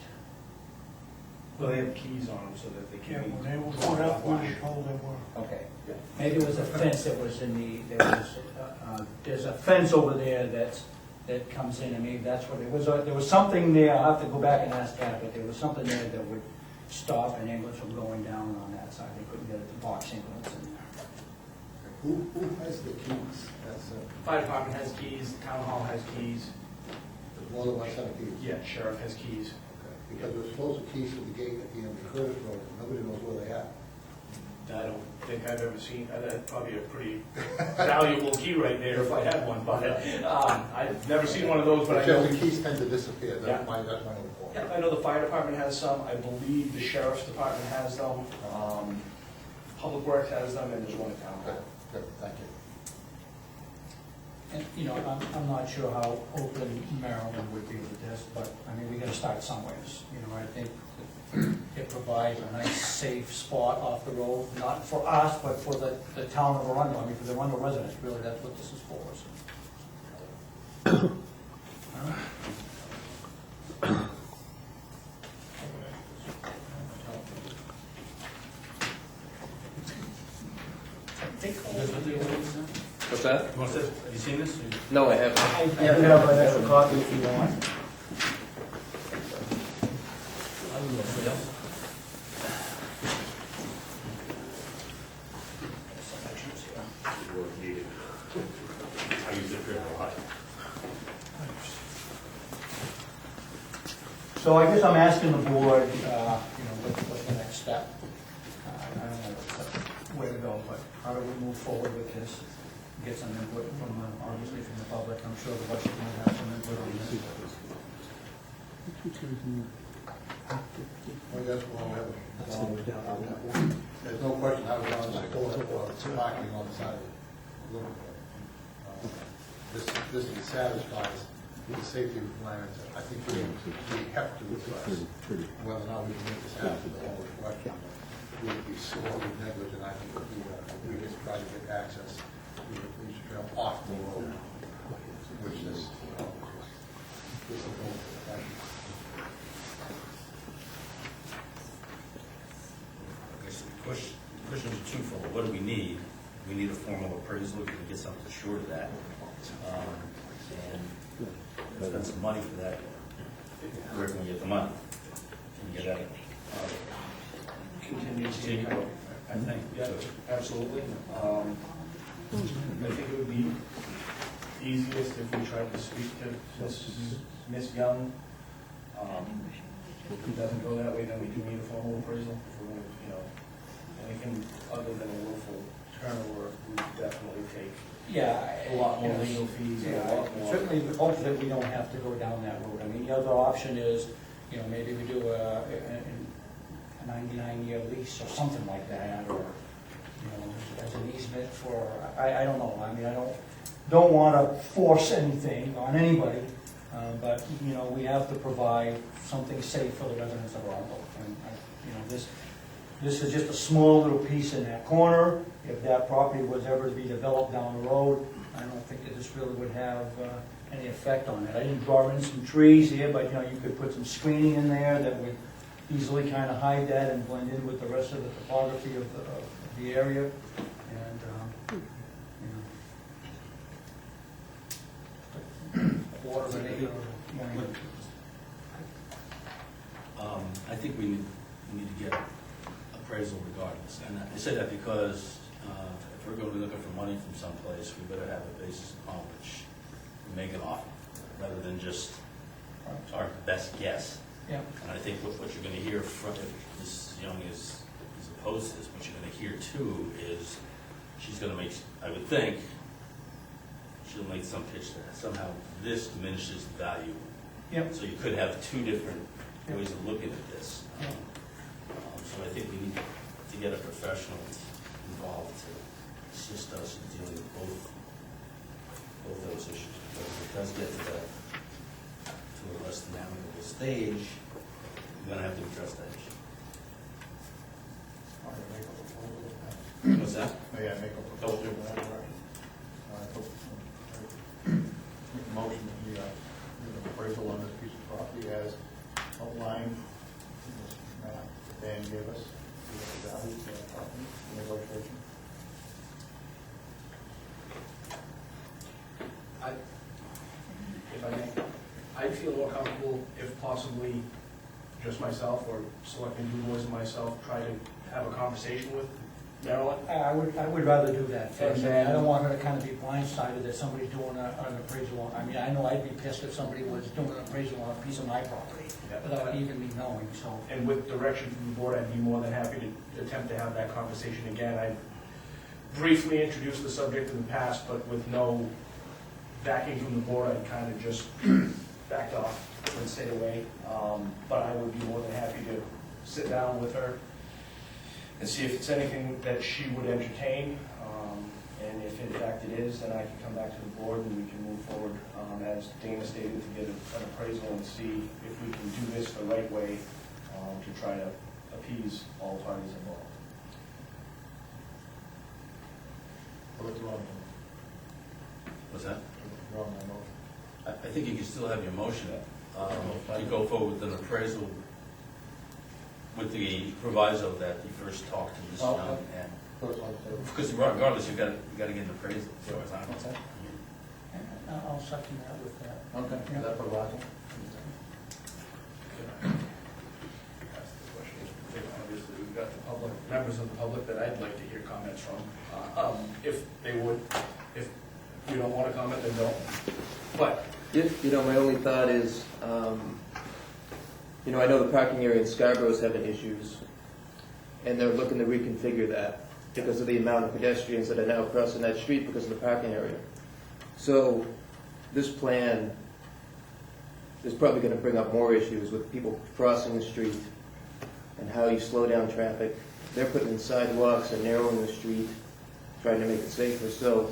Well, they have keys on them so that they Yeah, can. when they were put up, we were told they were. Okay. Maybe it was a fence that was there's a fence over there that comes in, and maybe that's what it was. There was something there, I'll have to go back and ask that, but there was something there that would stop an ambulance from going down on that side. They couldn't get it to box ambulance in there. Who has the keys? That's, Fire department has keys, town hall has keys, more than one set of keys? yeah, sheriff has keys. Okay. Because there's supposed to keys to the gate at the end of Curtis Road, nobody knows where they are. I don't think I've ever seen, that's probably a pretty valuable key right there if I had one, but I've never seen one of those, but I know. The keys tend to disappear, Yeah. that's my only point. Yeah, I know the fire department has some, I believe the sheriff's department has them, Public Works has them, and there's one in town Good, hall. good, thank you. And, I'm not sure how open Maryland would be with this, but, we gotta start somewhere. I think it provides a nice, safe spot off the road, not for us, but for the town of Arundel, for the Arundel residents, really, that's what this is for. What's that? Have you seen this? No, I haven't. I do have an extra copy if you want. I use it for a lot. So I guess I'm asking the board, what's the next step? I don't know where to go, but how do we move forward with this? Get some input from, obviously from the public. I'm sure the budget might have some input on this. I guess we'll have there's no question I was on support of parking on the side of the road. This satisfies the safety requirements. I think we have to address whether or not we can make this happen. The whole question would be sorely negligent. I think if we just try to get access to the police trail off the road, which is the whole question. Questions are twofold. What do we need? We need a formal appraisal. We can get something short of that. And spend some money for that. Where can we get the money? Can you get that? Contingency, I think, yeah, absolutely. I think it would be easiest if we tried to speak to Miss Young. If it doesn't go that way, then we do need a formal appraisal. If we're going to, anything other than a willful turnover would definitely take a lot more legal fees and a lot more. Certainly, hopefully we don't have to go down that road. The other option is, maybe we do a 99-year lease or something like that, or as an easement for, I don't know, I mean, I don't want to force anything on anybody, but, we have to provide something safe for the residents of Arundel. And, this is just a small little piece in that corner. If that property was ever to be developed down the road, I don't think that this really would have any effect on it. I didn't draw in some trees here, but, you could put some screening in there that would easily kind of hide that and blend in with the rest of the topography of the area. And, quarter of an acre. I think we need to get appraisal regardless. And I say that because if we're going to be looking for money from someplace, we better have a basis upon which we make an offer, rather than just our best guess. Yeah. And I think what you're going to hear from, if Mrs. Young is opposed to this, what you're going to hear too is she's going to make, I would think, she'll make some pitch that somehow this diminishes the value. Yep. So you could have two different ways of looking at this. So I think we need to get a professional involved to assist us in dealing with both those issues. Because if it does get to a less than amicable stage, we're going to have to address that issue. What's that? May I make a proposal in that direction? Make a motion that we do an appraisal on this piece of property as outlined in this map that Dan gave us, the value of the property, the negotiation. If I may, I'd feel more comfortable if possibly just myself or Selectmen Dubois and myself try to have a conversation with Marilyn. I would rather do that first. And then- I don't want her to kind of be blindsided that somebody's doing an appraisal on, I mean, I know I'd be pissed if somebody was doing an appraisal on a piece of my property Yeah. without even me knowing, so. And with direction from the board, I'd be more than happy to attempt to have that conversation again. I briefly introduced the subject in the past, but with no backing from the board, I kind of just backed off and stayed away. But I would be more than happy to sit down with her and see if it's anything that she would entertain. And if in fact it is, then I can come back to the board and we can move forward, as Dana stated, to get an appraisal and see if we can do this the right way, to try to appease all parties involved. I'll withdraw What's that? my motion. I think you can still have your motion. You go forward with an appraisal with the proviso that you first talk to Mrs. Young. And because regardless, you got to get an appraisal. So as I'm concerned. I'll second that with that. Okay, is that for Roger? That's the question. Obviously, we've got the public, members of the public that I'd like to hear comments from. If they would, if you don't want to comment, then don't. But My only thought is, I know the parking area in Scarborough is having issues, and they're looking to reconfigure that because of the amount of pedestrians that are now crossing that street because of the parking area. So this plan is probably going to bring up more issues with people crossing the street and how you slow down traffic. They're putting in sidewalks and narrowing the street, trying to make it safer. So,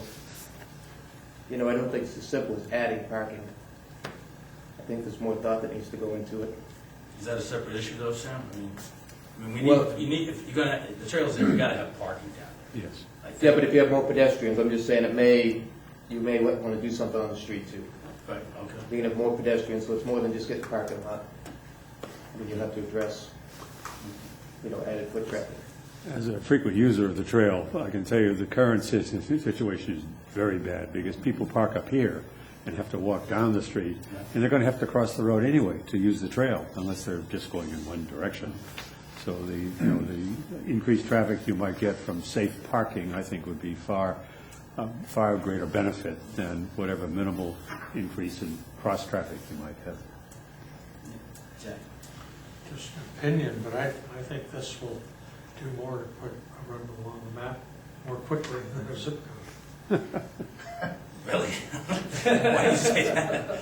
I don't think it's as simple as adding parking. I think there's more thought that needs to go into it. Is that a separate issue though, Sam? Well- if you're gonna, the trails there, you gotta have parking down there. Yes. I think. Yeah, but if you have more pedestrians, I'm just saying you may want to do something on the street too. Right, okay. You can have more pedestrians, so it's more than just get the parking lot. But you have to address, added foot traffic. As a frequent user of the trail, I can tell you the current situation is very bad because people park up here and have to walk down the street, and they're going to have to cross the road anyway to use the trail, unless they're just going in one direction. So the increased traffic you might get from safe parking, I think, would be far greater benefit than whatever minimal increase in cross traffic you might have. Jack? Just an opinion, but I think this will do more to put Arundel on the map more quickly than a zip code. Really? Why do you say that?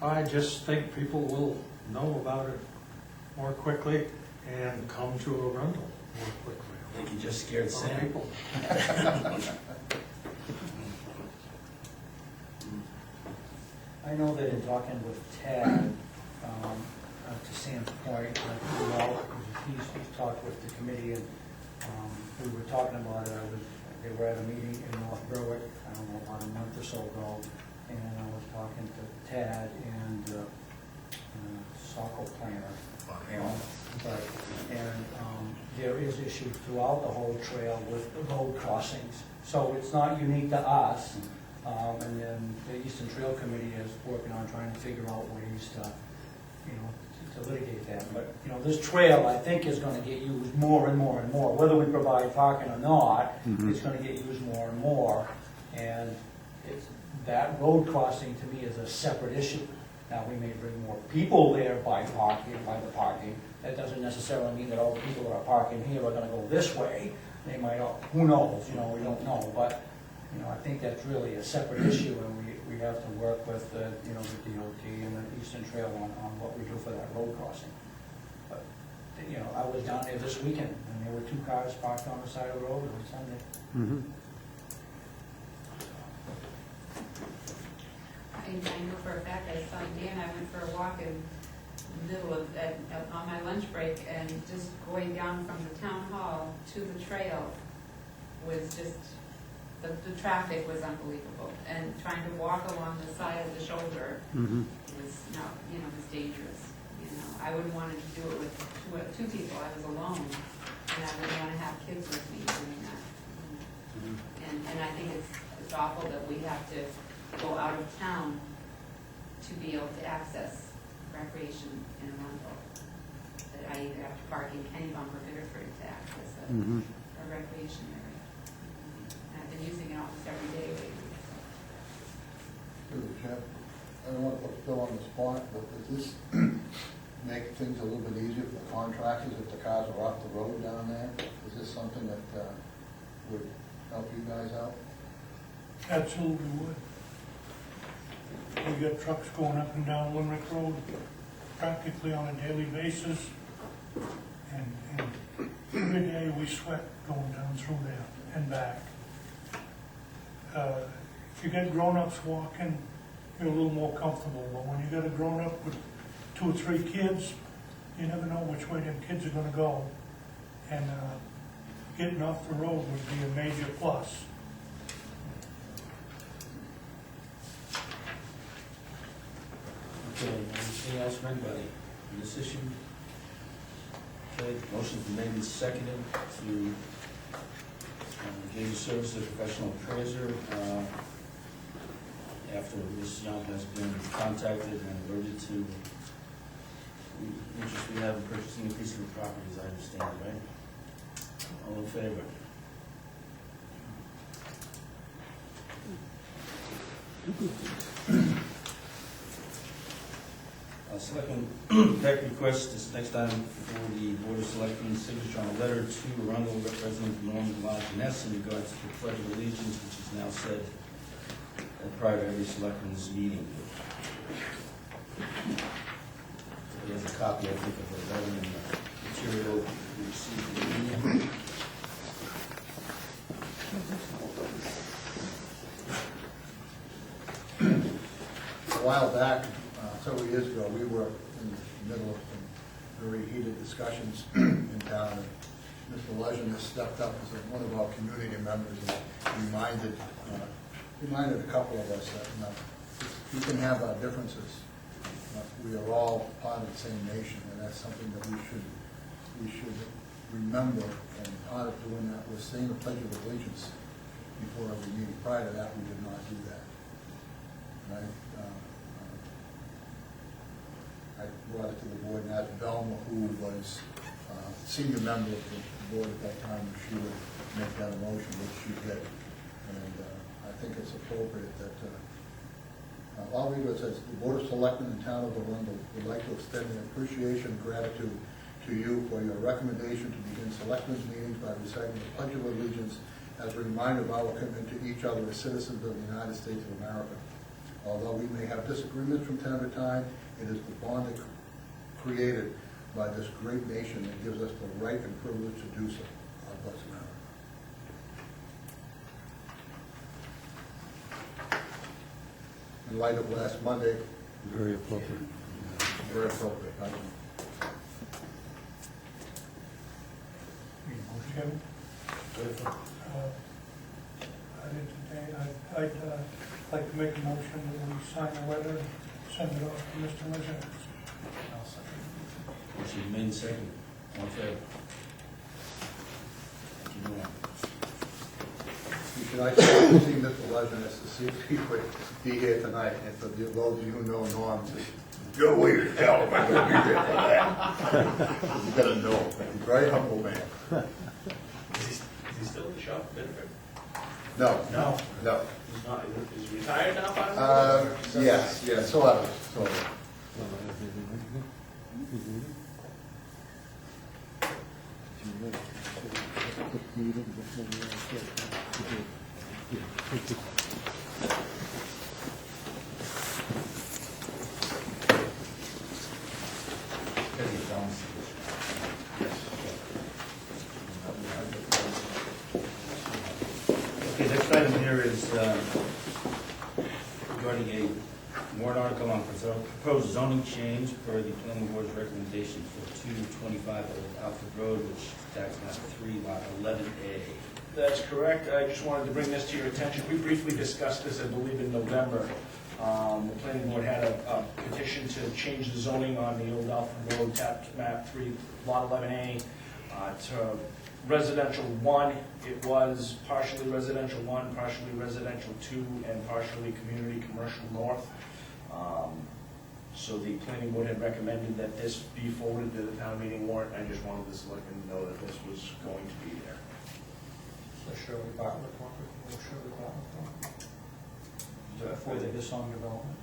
I just think people will know about it more quickly and come to Arundel more quickly. I think you just scared Sam. I know that in talking with Tad, to Sam's point, he's talked with the committee, and we were talking about it. They were at a meeting in North Berwick, I don't know, about a month or so ago, and I was talking to Tad and Saco planner. Right, and there is issues throughout the whole trail with the road crossings, so it's not unique to us. And then the Eastern Trail Committee is working on trying to figure out ways to, to litigate that. But, this trail, I think, is gonna get used more and more and more. Whether we provide parking or not, it's gonna get used more and more. And that road crossing, to me, is a separate issue. Now, we may bring more people there by the parking. That doesn't necessarily mean that all the people that are parking here are gonna go this way. They might, who knows, we don't know. But, I think that's really a separate issue, and we have to work with the DOT and the Eastern Trail on what we do for that road crossing. But, I was down there this weekend, and there were 2 cars parked on the side of the road on Sunday. I know for a fact, I saw Dan, I went for a walk in the middle of, on my lunch break, and just going down from the town hall to the trail was just, the traffic was unbelievable. And trying to walk along the side of the shoulder was not, was dangerous. I wouldn't want to do it with two people. I was alone, and I wouldn't want to have kids with me doing that. And I think it's awful that we have to go out of town to be able to access recreation in Arundel. That I either have to park in Kennebunk or Biddeford to access a recreation area. And I've been using it almost every day lately. Through the chair, I don't want to put Phil on the spot, but does this make things a little bit easier for the contractors if the cars are off the road down there? Is this something that would help you guys out? Absolutely would. We got trucks going up and down Limerick Road practically on a daily basis, and every day we sweat going down through there and back. If you get grown-ups walking, you're a little more comfortable, but when you got a grown-up with 2 or 3 kids, you never know which way them kids are gonna go, and getting off the road would be a major plus. Okay, anything else from anybody on this issue? Okay, motion's been made and seconded to engage the service of a professional appraiser after Ms. Young has been contacted and alerted to the interest we have in purchasing a piece of the property, as I understand it, right? All in favor? Selectmen, deck request is next item for the Board of Selectmen signature on a letter to Arundel resident Norm Longinus in regards to the Pledge of Allegiance, which is now said prior to every Selectmen's meeting. There's a copy, I think, of the letter and the material we received from the meeting. A while back, several years ago, we were in the middle of some very heated discussions in town, and Mr. Legend has stepped up as one of our community members and reminded a couple of us that we can have our differences. We are all part of the same nation, and that's something that we should remember. And part of doing that was saying the Pledge of Allegiance before every meeting. Prior to that, we did not do that. And I brought it to the board, and asked Velma, who was senior member of the board at that time, if she would make that a motion, which she did. And I think it's appropriate that, I'll read what it says. The Board of Selectmen in town of Arundel would like to extend an appreciation and gratitude to you for your recommendation to begin Selectmen's meetings by reciting the Pledge of Allegiance as a reminder of our commitment to each other as citizens of the United States of America. Although we may have disagreements from time to time, it is the bond that created by this great nation that gives us the right and privilege to do so. Our what's the matter? In light of last Monday, Very appropriate. very appropriate. Jim? I'd like to make a motion that we sign a letter, send it off to Mr. Lizard. Motion made second. All in favor? I see Mr. Legend as to see if he would be here tonight, and for those of you who know Norm, go away to hell, am I gonna be here for that? You gotta know, he's a very humble man. Is he still in the shop, Bedford? No, No. no. He's not, is he retired now, by Yes, sort of. Okay, next item here is regarding a warrant article on proposed zoning change per the planning board's recommendation for 225 Old Alfred Road, which is tax map 3, lot 11A. That's correct. I just wanted to bring this to your attention. We briefly discussed this, I believe, in November. The planning board had a petition to change the zoning on the Old Alfred Road, tax map 3, lot 11A, to residential 1. It was partially residential 1, partially residential 2, and partially community commercial north. So the planning board had recommended that this be forwarded to the town meeting warrant. I just wanted the selectmen to know that this was going to be there. The Shirley Bartlett property, or Shirley Bartlett property. For the Disarm development.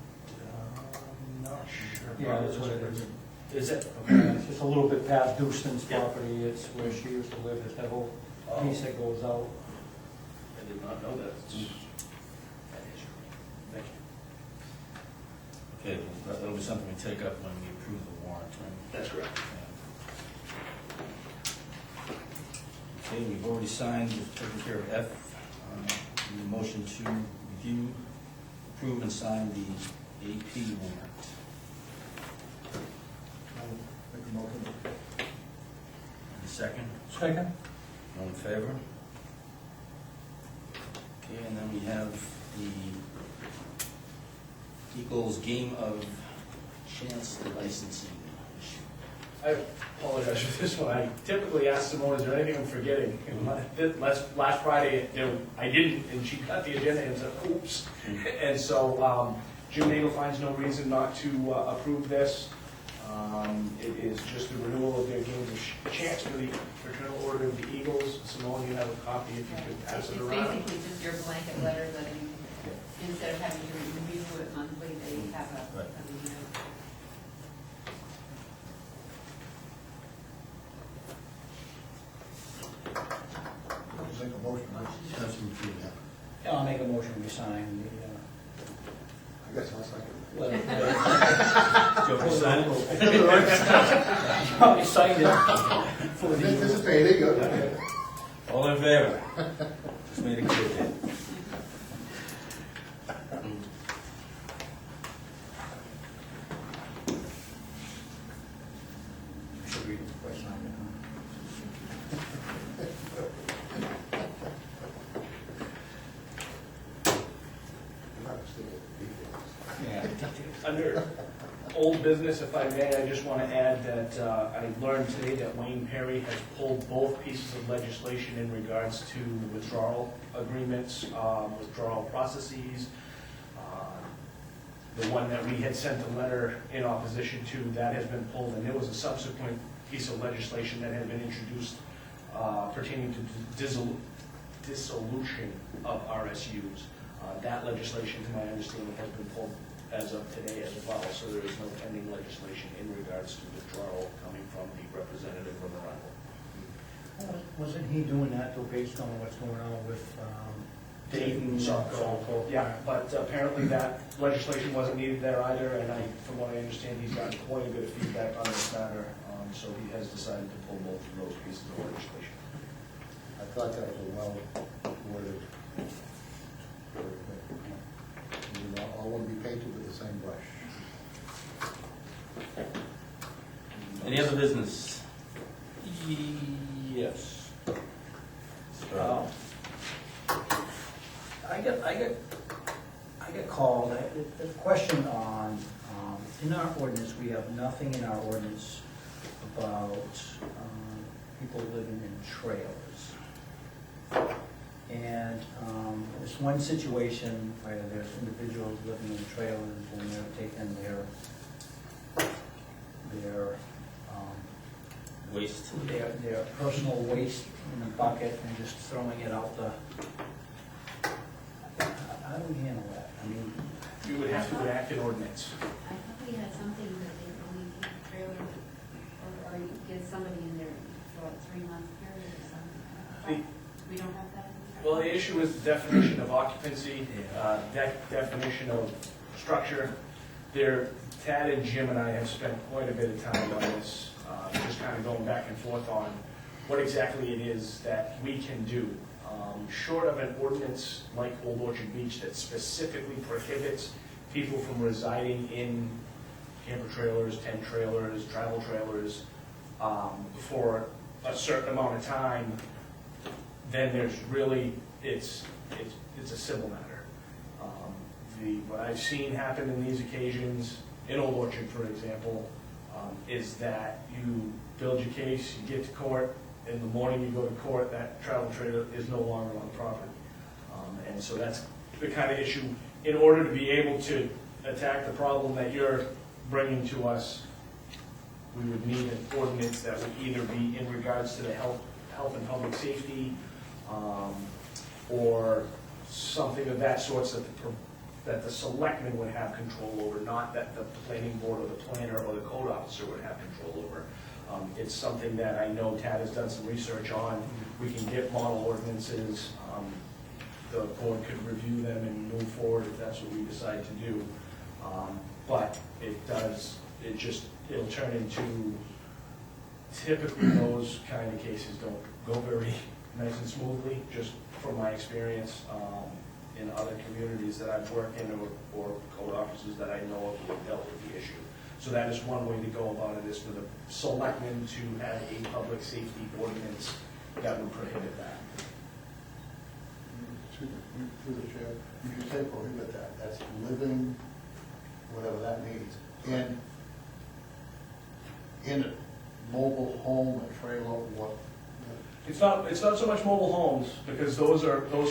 Not sure. Yeah, that's what it is. Is it? It's just a little bit past Dustin's property, it's where she used to live, it's that whole piece that goes out. I did not know that. That is true. Thank you. Okay, that'll be something we take up when we approve the warrant, right? That's correct. Okay, we've already signed, we've taken care of F. Need a motion to review, approve, and sign the AP warrant. Make a motion. And second, Second? all in favor? Okay, and then we have the Eagles Game of Chance licensing issue. I apologize for this one. I typically ask Simone, is there anything I'm forgetting? And last Friday, I didn't, and she got the agenda and said, oops. And so Jim Nagle finds no reason not to approve this. It is just the renewal of their Games of Chance for the Fraternal Order of the Eagles. Simone, you have a copy if you could pass it It's around. basically just your blanket letter letting, instead of having to review it monthly, they have a review. Make a motion. Yeah, I'll make a motion, we sign I guess I'll second. the letter. Joe, you sign it? Probably signed it for the. Anticipating. All in favor? Just made it clear. Should read it before I sign it, huh? Yeah. Under old business, if I may, I just want to add that I learned today that Wayne Perry has pulled both pieces of legislation in regards to withdrawal agreements, withdrawal processes. The one that we had sent a letter in opposition to, that has been pulled, and there was a subsequent piece of legislation that had been introduced pertaining to dissolution of RSUs. That legislation, to my understanding, has been pulled as of today as well, so there is no pending legislation in regards to withdrawal coming from the representative from Arundel. Wasn't he doing that though, based on what's going on with Dayton? So, yeah, but apparently that legislation wasn't needed there either, and from what I understand, he's gotten quite a bit of feedback on this matter, so he has decided to pull both of those pieces of legislation. I thought that was a well worded. You know, all will be painted with the same brush. Any other business? Yes. I get called, the question on, in our ordinance, we have nothing in our ordinance about people living in trailers. And there's one situation where there's individuals living in trailers and they're taking their Waste. their personal waste in a bucket and just throwing it out the, how do we handle that? I mean, You would have to enact an ordinance. I thought we had something that they only keep a trailer, or you get somebody in there for a 3-month period or something. We don't have that in there? Well, the issue is the definition of occupancy, definition of structure. Tad and Jim and I have spent quite a bit of time on this, just kind of going back and forth on what exactly it is that we can do. Short of an ordinance like Old Orchard Beach that specifically prohibits people from residing in camper trailers, tent trailers, travel trailers, for a certain amount of time, then there's really, it's a civil matter. What I've seen happen in these occasions, in Old Orchard, for example, is that you build your case, you get to court, in the morning you go to court, that travel trailer is no longer on the property. And so that's the kind of issue. In order to be able to attack the problem that you're bringing to us, we would need an ordinance that would either be in regards to the health and public safety, or something of that sort that the selectmen would have control over, not that the planning board or the planner or the code officer would have control over. It's something that I know Tad has done some research on. We can get model ordinances. The board could review them and move forward if that's what we decide to do. But it'll turn into, typically those kind of cases don't go very nice and smoothly, just from my experience in other communities that I've worked in or code officers that I know of who have dealt with the issue. So that is one way to go about it, is for the selectmen to have a public safety ordinance that would prohibit that. Through the chair, you should say prohibit that. That's living, whatever that means, in a mobile home, a trailer, what? It's not so much mobile homes, because those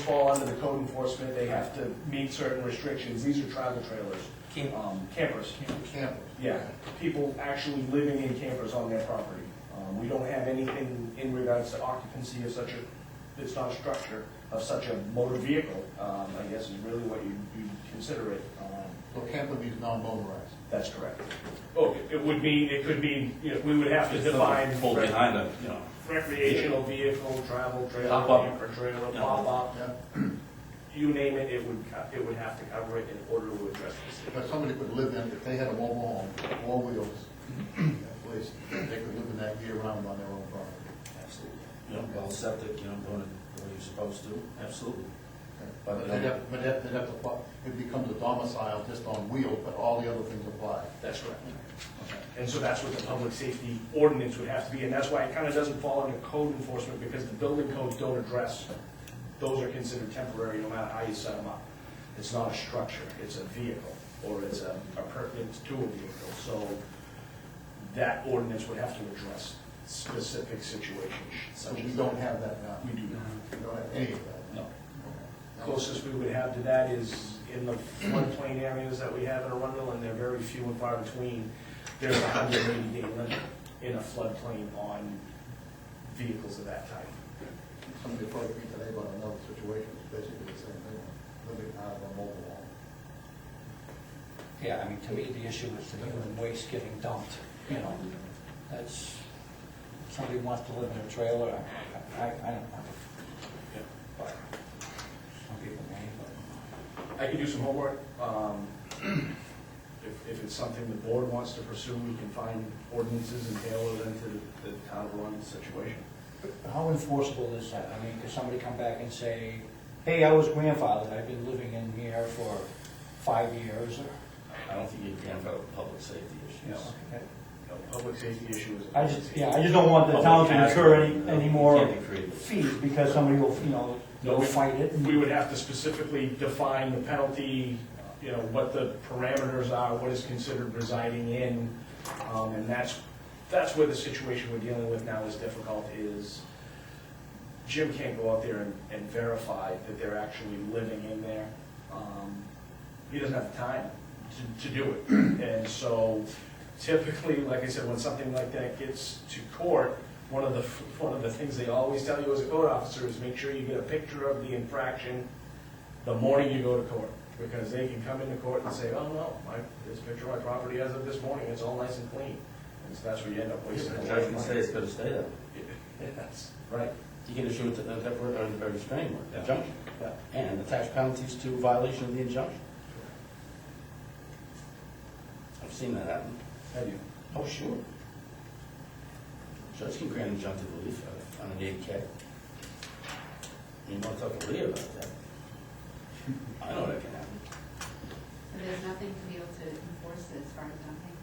fall under the code enforcement. They have to meet certain restrictions. These are travel trailers. Campers. Campers. Yeah, people actually living in campers on their property. We don't have anything in regards to occupancy of such it's not a structure of such a motor vehicle, I guess is really what you consider it. So camper means non-motorized. That's correct. Oh, it could be, we would have to define Pull behind them, recreational vehicle, travel trailer, Pop-up. camper trailer, Yeah. pop-up. Yeah. You name it, it would have to cover it in order to address this. But somebody could live in, if they had a mobile home, 4 wheels, at least, they could live in that year-round on their own property. Absolutely. Well, septic, doing it the way you're supposed to, absolutely. But they'd have to, it becomes a domicile just on wheels, but all the other things apply. That's correct. And so that's what the public safety ordinance would have to be, and that's why it kind of doesn't fall under code enforcement, because the building codes don't address, those are considered temporary no matter how you set them up. It's not a structure, it's a vehicle, or it's a pertinence to a vehicle. So that ordinance would have to address specific situations So such we as don't that. have that now. We do not. We don't have any of that. No. Okay. Closest we would have to that is in the floodplain areas that we have in Arundel, and they're very few and far between. There's a 180-day limit in a floodplain on vehicles of that type. Somebody approached me today about another situation, it's basically the same thing, living out of a mobile home. yeah, I mean, to me, the issue is the human waste getting dumped, that's, somebody wants to live in a trailer, I don't know. But some people may, but. I can do some homework. If it's something the board wants to pursue, we can find ordinances and tailor them to the town of Arundel's situation. How enforceable is that? I mean, could somebody come back and say, hey, I was grandfathered, I've been living in here for 5 years? I don't think you can for public safety issues. Okay. No, public safety issue is. I just don't want the town to incur any more Can't be creative. fees because somebody will, they'll fight it. We would have to specifically define the penalty, what the parameters are, what is considered residing in. And that's where the situation we're dealing with now is difficult, is Jim can't go out there and verify that they're actually living in there. He doesn't have the time to do it. And so typically, like I said, when something like that gets to court, one of the things they always tell you as a code officer is make sure you get a picture of the infraction the morning you go to court. Because they can come into court and say, oh no, this picture of my property as of this morning, it's all nice and clean. And so that's where you end up wasting. The judge can say it's going to stay there. Yeah, that's right. You can issue a temporary restraining order, injunction, Yeah. and attach penalties to violation of the injunction. I've seen that happen. Have you? Oh, sure. Judge can grant injunctive relief on an 8K. You want to talk to Lee about that? I know that can happen. So there's nothing to be able to enforce it as far as dumping?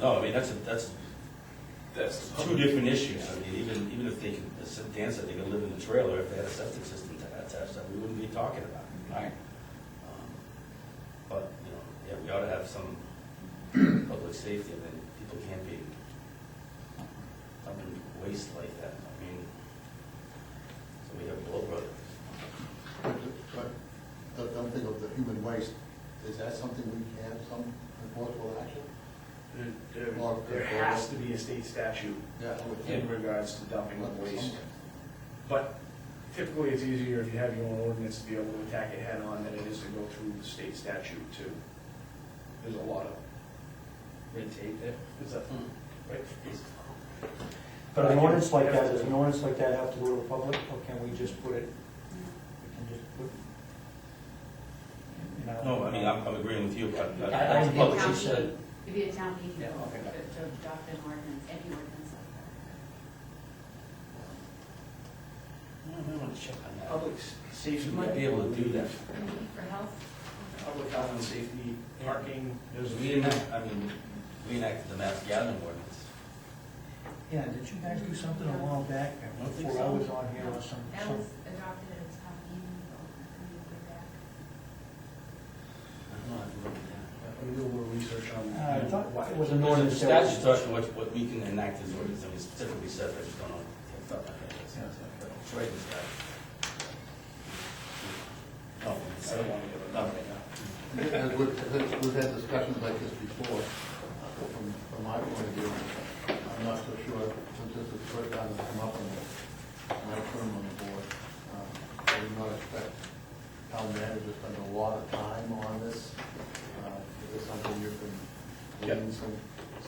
No, I mean, that's two different issues. I mean, even if they can, as Dan said, they can live in the trailer if they had a septic system attached, that we wouldn't be talking about it. Right. But, yeah, we ought to have some public safety, and then people can't be dumping waste like that. I mean, so we have blow brothers. But the dumping of the human waste, is that something we can have some enforceable action? There has to be a state statute Yeah. in regards to dumping of waste. But typically, it's easier if you have your own ordinance to be able to attack it head on than it is to go through the state statute too. There's a lot of red tape there. Is that right? But an ordinance like that, does an ordinance like that have to go to the public, or can we just put it? We can just put. No, I mean, I'm agreeing with you, but I It'd be a public town safety. meeting. It'd be a town meeting Yeah, okay. to adopt an ordinance, any ordinance like that. I want to check on that. Public safety. You might be able to do that. Maybe for health? Public health and safety, parking, there's. We enacted the mass gathering ordinance. Yeah, did you guys do something a while back, I don't think before I so. was on here, or some? That was adopted at a town meeting, but way back. I don't know, I have to look at that. Let me do a little research on. I thought it was an The ordinance. that was- statute talks about what we can enact as ordinance, I mean, specifically says, I just don't know. It's not like that. It's right in the statute. I Oh, don't want to give it up right now. As we've had discussions like this before, from my point of view, I'm not so sure, since this is the first time it's come up in my term on the board, I would not expect town manager to spend a lot of time on this. Is this something you can glean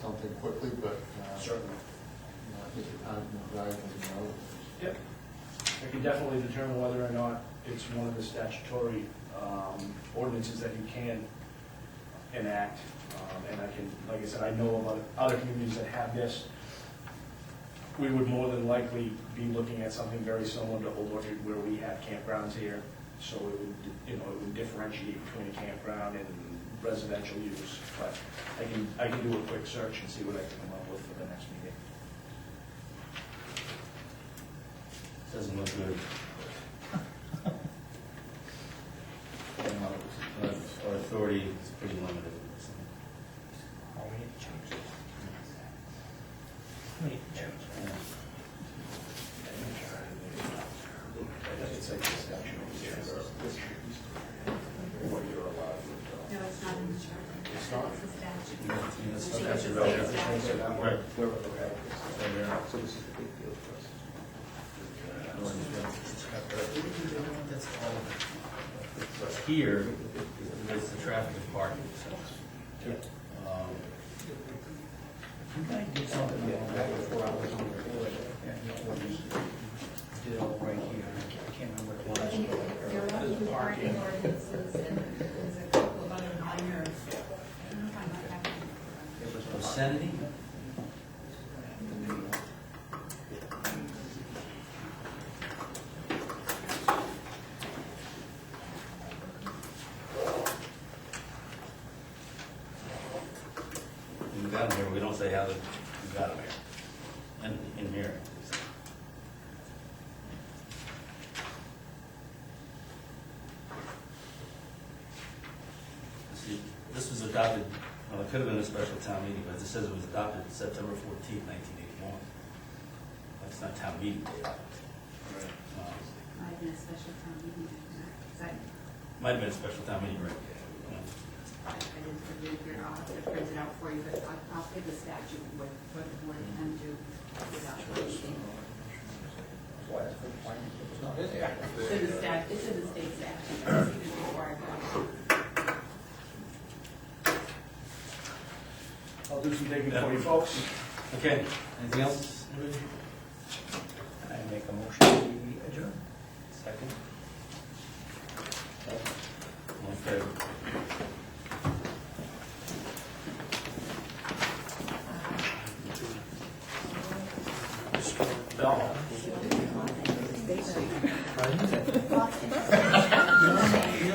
something quickly, but Certainly. I think the time's more valuable than others. Yep. I can definitely determine whether or not it's one of the statutory ordinances that you can enact. And I can, like I said, I know about other communities that have this. We would more than likely be looking at something very similar to Old Orchard where we have campgrounds here. So it would, it would differentiate between a campground and residential use. But I can do a quick search and see what I can come up with for the next meeting. Doesn't look good. Our authority is pretty limited. Oh, we need to change this. We need to change it. It's like this statute what you're allowed to do. No, it's not in the charter. It's not? It's a statute. It's a It's a statute, right? state statute. Right. So this is a big deal for us. That's all of it. But here is the traffic and parking. So, You guys did something a while back before I was on the board, and you did it all right here, I can't remember what I it think was. there are two parking ordinances and there's a couple of other minor, I don't know if I might have to. obscenity, down here, we don't say how you got them here. And in here. See, this was adopted, well, it could have been a special town meeting, but it says it was adopted September 14th, 1981. That's not town meeting day. Might have been a special town meeting, because Might have been a special town meeting, right? I didn't put it here, I'll have to print it out for you, but I'll pick the statute what the board can do without anything. Why, it's good point, it's not in there. It's in the it's in the state statute, I've seen it before I got it. I'll do some digging for you folks. Okay, anything else? I make a motion, we adjourn. Second? All in favor? Bell.